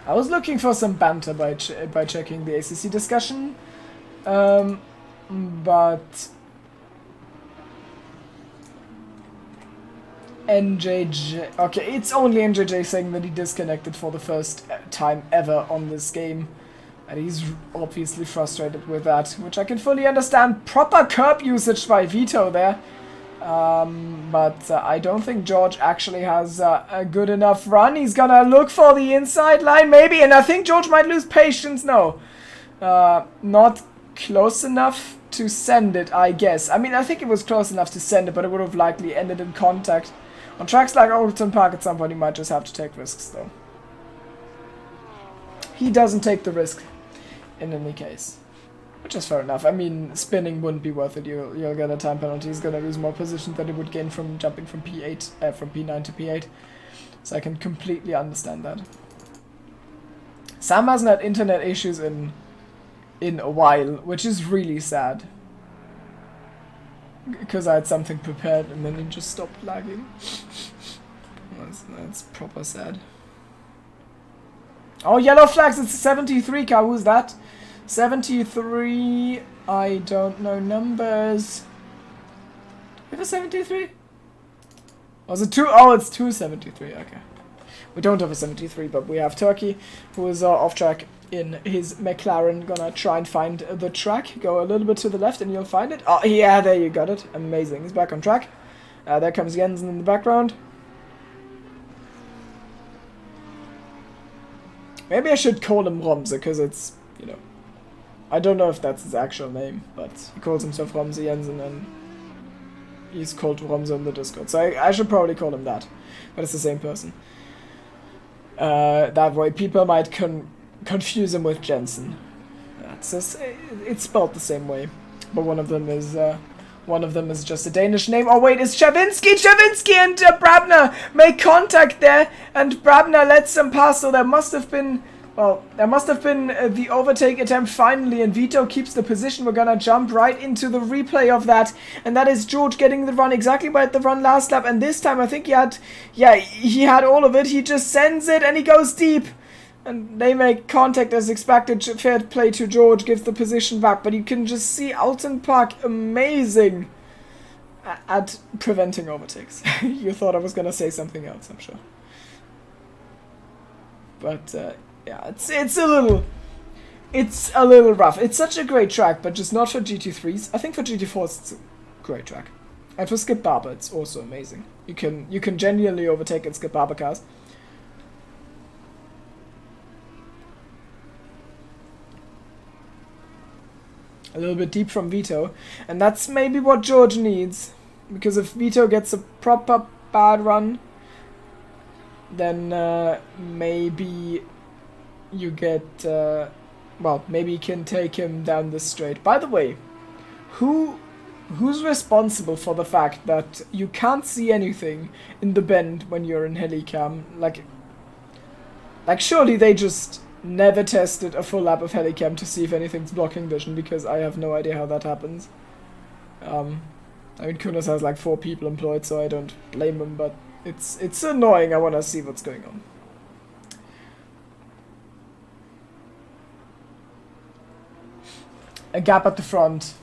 I was looking for some banter by checking the ACC discussion, but NJJ... Okay, it's only NJJ saying that he disconnected for the first time ever on this game, and he's obviously frustrated with that, which I can fully understand. Proper curb usage by Vito there. But I don't think George actually has a good enough run. He's gonna look for the inside line, maybe, and I think George might lose patience. No, not close enough to send it, I guess. I mean, I think it was close enough to send it, but it would have likely ended in contact. On tracks like Oulton Park at some point, he might just have to take risks, though. He doesn't take the risk in any case. Which is fair enough. I mean, spinning wouldn't be worth it. You'll get a time penalty. He's gonna lose more position than he would gain from jumping from P8, from P9 to P8. So I can completely understand that. Sam hasn't had internet issues in a while, which is really sad. Because I had something prepared and then it just stopped lagging. That's proper sad. Oh, yellow flags! It's a 73 car. Who's that? 73, I don't know numbers. Do we have a 73? Was it 2? Oh, it's 273, okay. We don't have a 73, but we have Turkey, who is off track in his McLaren. Gonna try and find the track. Go a little bit to the left and you'll find it. Oh, yeah, there you got it. Amazing. He's back on track. There comes Jensen in the background. Maybe I should call him Romse, because it's, you know, I don't know if that's his actual name, but he calls himself Romse Jensen, and he's called Romse on the Discord. So I should probably call him that, but it's the same person. That way people might confuse him with Jensen. It's spelled the same way, but one of them is just a Danish name. Oh wait, it's Chavinsky and Brabner make contact there, and Brabner lets them pass. So there must have been the overtake attempt finally, and Vito keeps the position. We're gonna jump right into the replay of that, and that is George getting the run exactly by the run last lap, and this time I think he had all of it. He just sends it and he goes deep. And they make contact as expected. Fair play to George, gives the position back. But you can just see Oulton Park amazing at preventing overtakes. You thought I was going to say something else, I'm sure. But, yeah, it's a little rough. It's such a great track, but just not for GT3s. I think for GT4s it's a great track. And for Skip Barber, it's also amazing. You can genuinely overtake and Skip Barber cars. A little bit deep from Vito, and that's maybe what George needs, because if Vito gets a proper bad run, then maybe you get, well, maybe you can take him down the straight. By the way, who's responsible for the fact that you can't see anything in the bend when you're in helicam? Like surely they just never tested a full lap of helicam to see if anything's blocking vision, because I have no idea how that happens. I mean, Kunos has like 4 people employed, so I don't blame him, but it's annoying. I want to see what's going on. A gap at the front,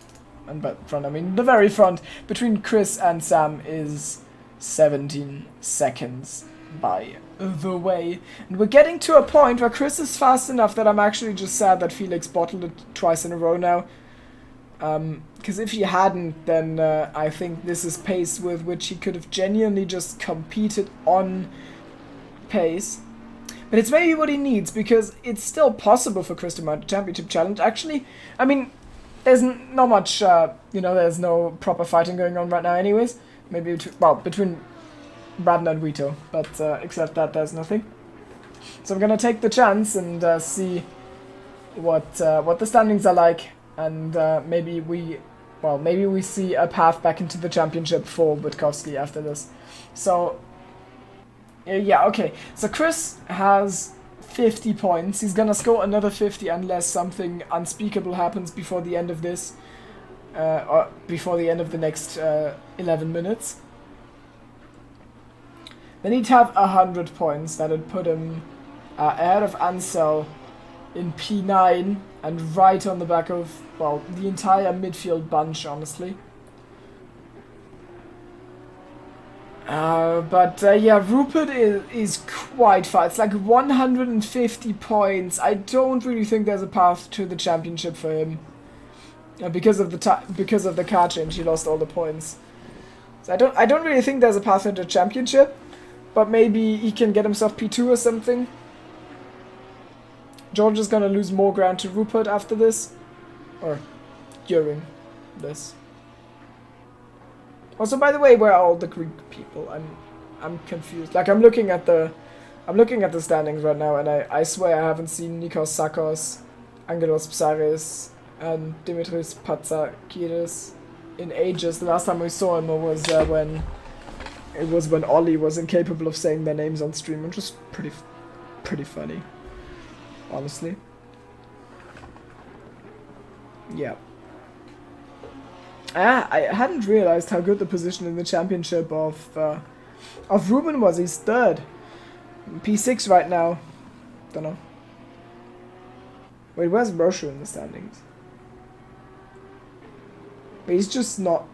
and by front I mean the very front, between Chris and Sam is 17 seconds by the way. And we're getting to a point where Chris is fast enough that I'm actually just sad that Felix bottled it twice in a row now. Because if he hadn't, then I think this is pace with which he could have genuinely just competed on pace. But it's maybe what he needs, because it's still possible for Chris to mount a championship challenge. Actually, I mean, there's not much, you know, there's no proper fighting going on right now anyways. Maybe, between Brabner and Vito, but except that there's nothing. So I'm gonna take the chance and see what the standings are like, and maybe we see a path back into the championship for Witkowski after this. So yeah, okay. So Chris has 50 points. He's gonna score another 50 unless something unspeakable happens before the end of this, or before the end of the next 11 minutes. Then he'd have 100 points. That'd put him ahead of Ansel in P9 and right on the back of, well, the entire midfield bunch, honestly. Yeah, Rupert is quite far. It's like 150 points. I don't really think there's a path to the championship for him. Because of the car change, he lost all the points. So I don't really think there's a path to the championship. But maybe he can get himself P2 or something. George is gonna lose more ground to Rupert after this. Or during this. Also, by the way, where are all the Greek people? I'm confused. Like, I'm looking at the standings right now, and I swear I haven't seen Nikos Sakos, Angelos Psaris, and Dimitris Patsakidis in ages. The last time we saw him was when Ollie was incapable of saying their names on stream, which was pretty funny, honestly. Yeah. I hadn't realized how good the position in the championship of Ruben was. He's third, P6 right now. Don't know. Wait, where's Roshu in the standings? Wait, he's just not...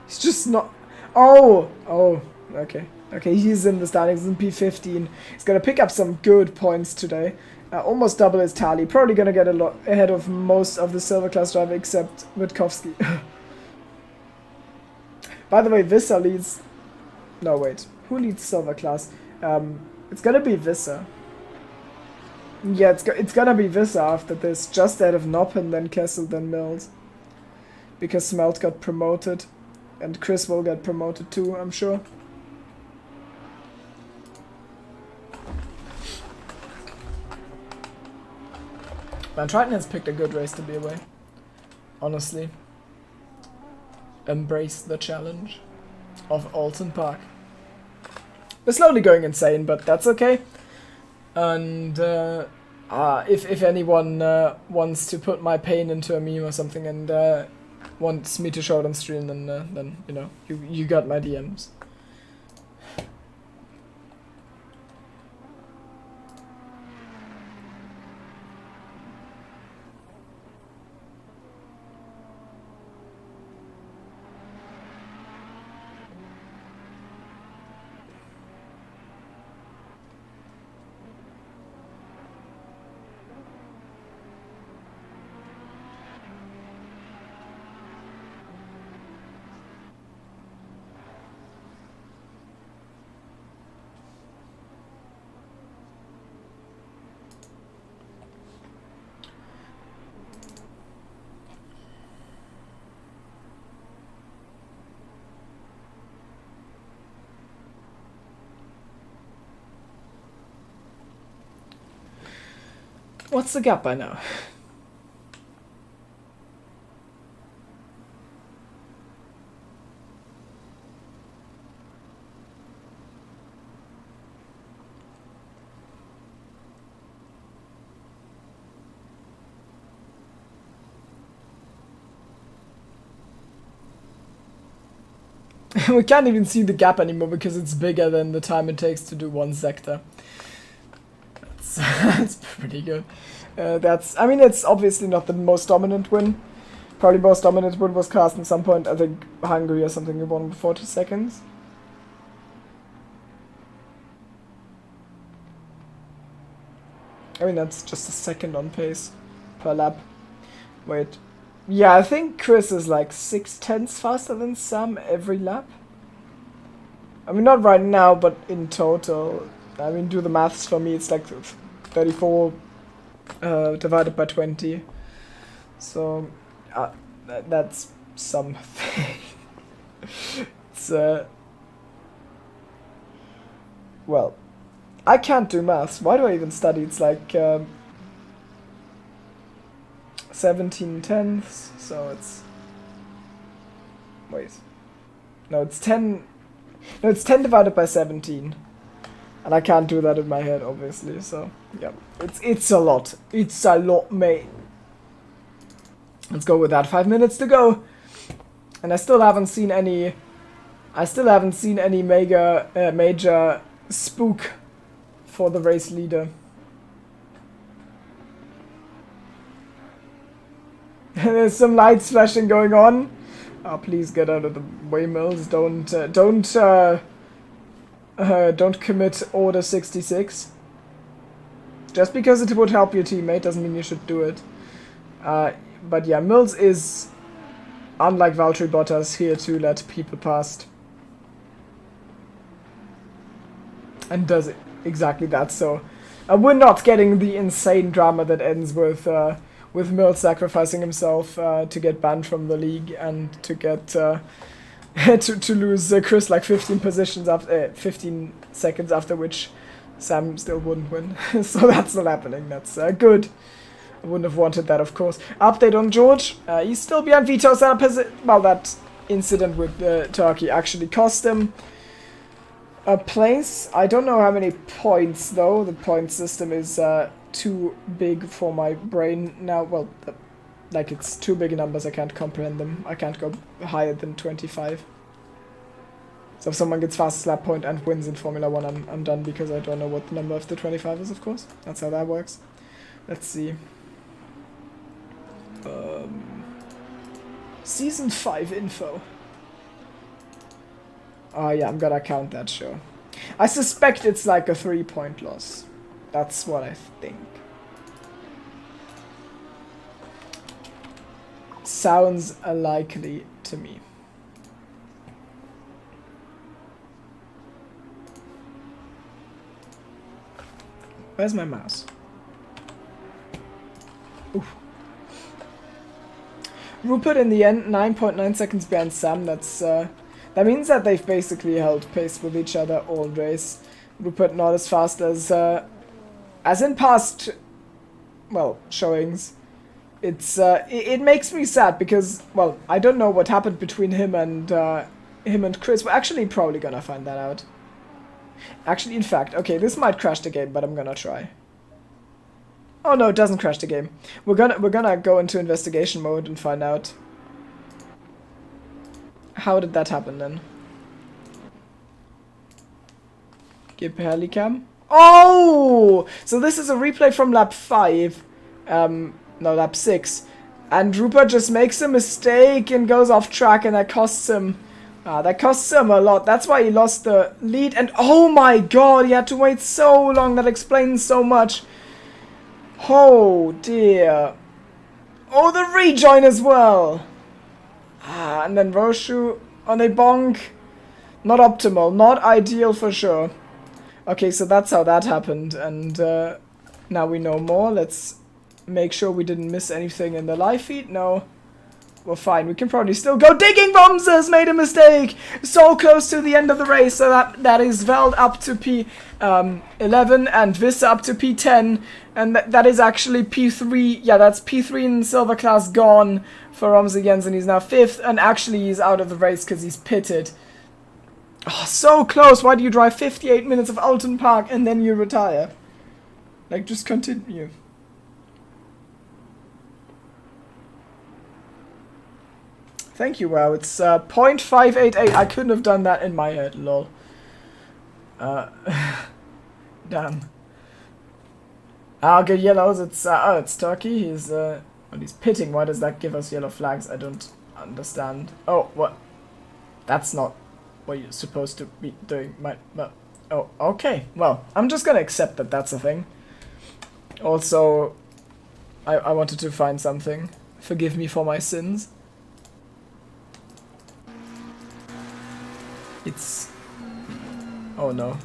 He's just not... Oh! Oh, okay. Okay, he's in the standings in P15. He's gonna pick up some good points today. Almost double his tally. Probably gonna get a lot ahead of most of the silver class driver except Witkowski. By the way, Visser leads... No, wait. Who leads silver class? It's gonna be Visser. Yeah, it's gonna be Visser after this. Just ahead of Nopp and then Kessel, then Mills. Because Smelt got promoted. And Chris will get promoted too, I'm sure. Man, Triton has picked a good race to be away. Honestly. Embrace the challenge of Oulton Park. We're slowly going insane, but that's okay. And if anyone wants to put my pain into a meme or something and wants me to show it on stream, then you know, you got my DMs. What's the gap by now? We can't even see the gap anymore because it's bigger than the time it takes to do one sector. That's pretty good. I mean, it's obviously not the most dominant win. Probably most dominant win was cast at some point, I think Hungary or something, you won with 40 seconds. I mean, that's just a second on pace per lap. Wait. Yeah, I think Chris is like 6/10 faster than Sam every lap. I mean, not right now, but in total. I mean, do the maths for me, it's like 34 divided by 20. So, that's something. It's, well, I can't do maths. Why do I even study? It's like 17 tenths, so it's... Wait. No, it's 10... No, it's 10 divided by 17. And I can't do that in my head, obviously, so... Yeah, it's a lot. It's a lot, mate. Let's go with that. 5 minutes to go. And I still haven't seen any... major spook for the race leader. There's some lights flashing going on. Oh, please get out of the way, Mills. Don't commit Order 66. Just because it would help your teammate doesn't mean you should do it. But yeah, Mills is, unlike Valtteri Bottas, here to let people past. And does it exactly that, so... we're not getting the insane drama that ends with Mills sacrificing himself to get banned from the league and to get to lose Chris like 15 positions after 15 seconds, after which Sam still wouldn't win. So that's not happening. That's good. I wouldn't have wanted that, of course. Update on George. He's still behind Vito's well, that incident with Turkey actually cost him a place. I don't know how many points though. The point system is too big for my brain now. Well, like, it's too big numbers, I can't comprehend them. I can't go higher than 25. So if someone gets fastest lap point and wins in Formula 1, I'm done, because I don't know what the number of the 25 is, of course. That's how that works. Let's see. Season 5 info. Oh yeah, I'm gonna count that show. I suspect it's like a 3-point loss. That's what I think. Sounds likely to me. Where's my mouse? Oof. Rupert in the end, 9.9 seconds behind Sam. That's that means that they've basically held pace with each other all race. Rupert not as fast as in past, well, showings. It's it makes me sad because, well, I don't know what happened between him and Chris. We're actually probably gonna find that out. Actually, in fact, okay, this might crash the game, but I'm gonna try. Oh no, it doesn't crash the game. We're gonna go into investigation mode and find out. How did that happen then? Gib Helicam. Oh! So this is a replay from lap 5. No, lap 6. And Rupert just makes a mistake and goes off track, and that costs him. That costs him a lot. That's why he lost the lead. And oh my god, he had to wait so long. That explains so much. Oh dear. Oh, the rejoin as well. And then Roshu on a bonk. Not optimal. Not ideal for sure. Okay, so that's how that happened. And now we know more. Let's make sure we didn't miss anything in the live feed. No. Well, fine. We can probably still go. Digging Bombs has made a mistake. So close to the end of the race. So that is Veld up to P11 and Vissa up to P10. And that is actually P3. Yeah, that's P3 in silver class gone for Ramsey Jensen. He's now 5th. And actually he's out of the race because he's pitted. Oh, so close. Why do you drive 58 minutes of Oulton Park and then you retire? Like, just continue. Thank you, wow. It's 0.588. I couldn't have done that in my head, lol. Damn. I'll get yellows. It's it's Turkey. He's pitting. Why does that give us yellow flags? I don't understand. Oh, what? That's not what you're supposed to be doing. Oh, okay. Well, I'm just gonna accept that that's a thing. Also, I wanted to find something. Forgive me for my sins. It's... Oh no.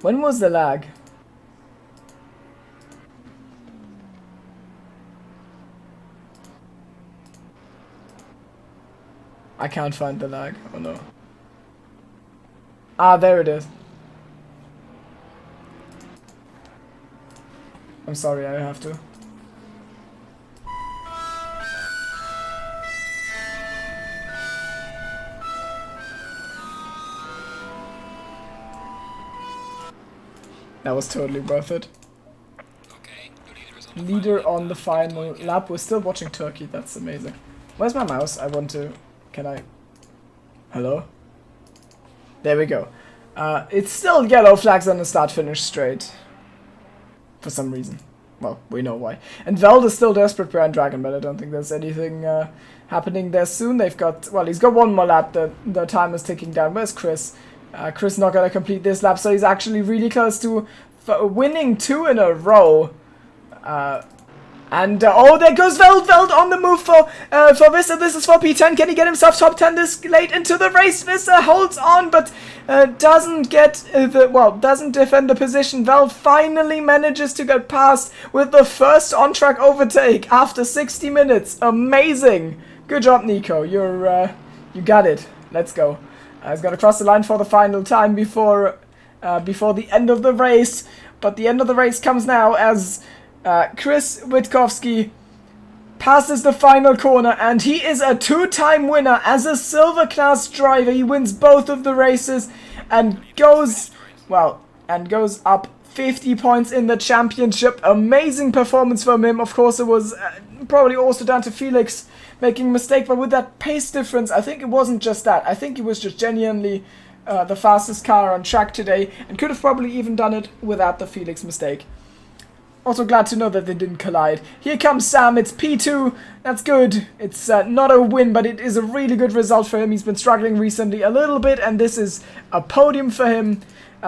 When was the lag? I can't find the lag. Oh no. Ah, there it is. I'm sorry, I have to. That was totally worth it. Okay, Leader on the final lap. We're still watching Turkey. That's amazing. Where's my mouse? I want to... Can I... Hello? There we go. It's still yellow flags on the start-finish straight. For some reason. Well, we know why. And Veld is still desperate behind Dragon, but I don't think there's anything happening there soon. They've got... Well, he's got one more lap. The time is ticking down. Where's Chris? Chris not gonna complete this lap, so he's actually really close to winning 2 in a row. Oh, there goes Veld on the move for Vissa. This is for P10. Can he get himself top 10 this late into the race? Vissa holds on, but doesn't get doesn't defend the position. Veld finally manages to get past with the first on-track overtake after 60 minutes. Amazing. Good job, Nico. You got it. Let's go. He's gonna cross the line for the final time before the end of the race. But the end of the race comes now as Chris Witkowski passes the final corner, and he is a 2-time winner as a silver class driver. He wins both of the races and goes up 50 points in the championship. Amazing performance from him. Of course, it was probably also down to Felix making a mistake, but with that pace difference, I think it wasn't just that. I think he was just genuinely the fastest car on track today, and could have probably even done it without the Felix mistake. Also glad to know that they didn't collide. Here comes Sam, it's P2, that's good. It's not a win, but it is a really good result for him. He's been struggling recently a little bit, and this is a podium for him.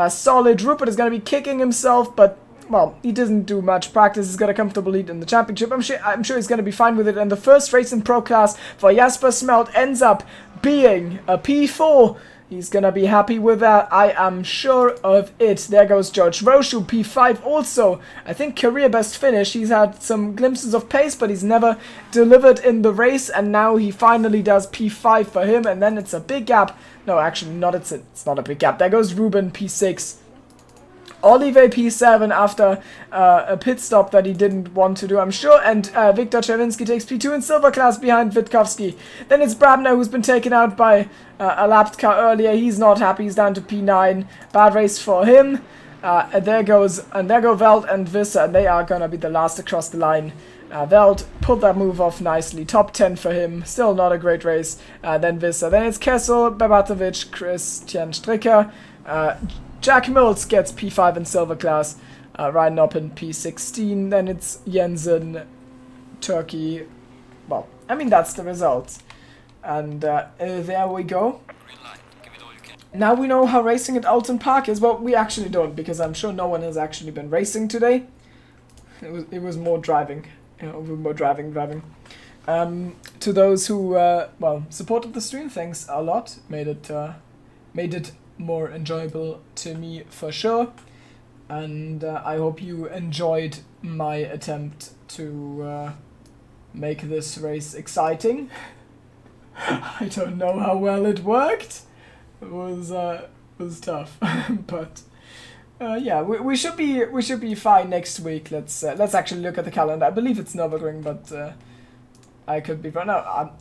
Solid. Rupert is going to be kicking himself, but, well, he doesn't do much practice. He's got a comfortable lead in the championship. I'm sure he's going to be fine with it, and the first race in Pro Class for Jasper Smelt ends up being a P4. He's gonna be happy with that, I am sure of it. There goes George Roshu, P5 also. I think career best finish. He's had some glimpses of pace, but he's never delivered in the race, and now he finally does P5 for him, and then it's a big gap. No, actually not, it's not a big gap. There goes Ruben, P6. Olive P7 after a pit stop that he didn't want to do, I'm sure, and Viktor Czerwinski takes P2 in silver class behind Witkowski. Then it's Brabner, who's been taken out by a lapped car earlier. He's not happy, he's down to P9. Bad race for him. And there go Veld and Visser, and they are gonna be the last across the line. Veld pulled that move off nicely. Top 10 for him. Still not a great race. Then Visser. Then it's Kessel, Babatovic, Christian Stricker. Jack Mills gets P5 in silver class. Ryan Noppen P16. Then it's Jensen, Turkey. Well, I mean, that's the result. And there we go. Now we know how racing at Oulton Park is. Well, we actually don't, because I'm sure no one has actually been racing today. It was more driving. More driving. To those who, well, supported the stream, thanks a lot. Made it more enjoyable to me for sure. And I hope you enjoyed my attempt to make this race exciting. I don't know how well it worked. It was tough, but yeah, we should be fine next week. Let's actually look at the calendar. I believe it's Nürburgring, but I could be wrong. No,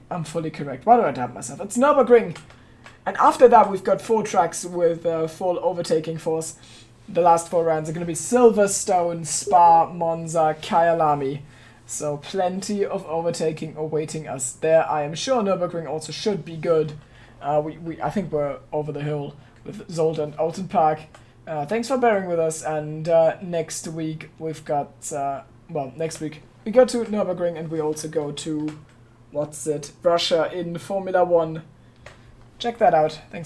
I'm fully correct. Why do I doubt myself? It's Nürburgring, and after that we've got 4 tracks with full overtaking force. The last 4 rounds are going to be Silverstone, Spa, Monza, Kyalami. So plenty of overtaking awaiting us there. I am sure Nürburgring also should be good. I think we're over the hill with Zolder and Oulton Park. Thanks for bearing with us, and next week we've got, well, next week we go to Nürburgring, and we also go to, Russia in Formula 1. Check that out. Thanks for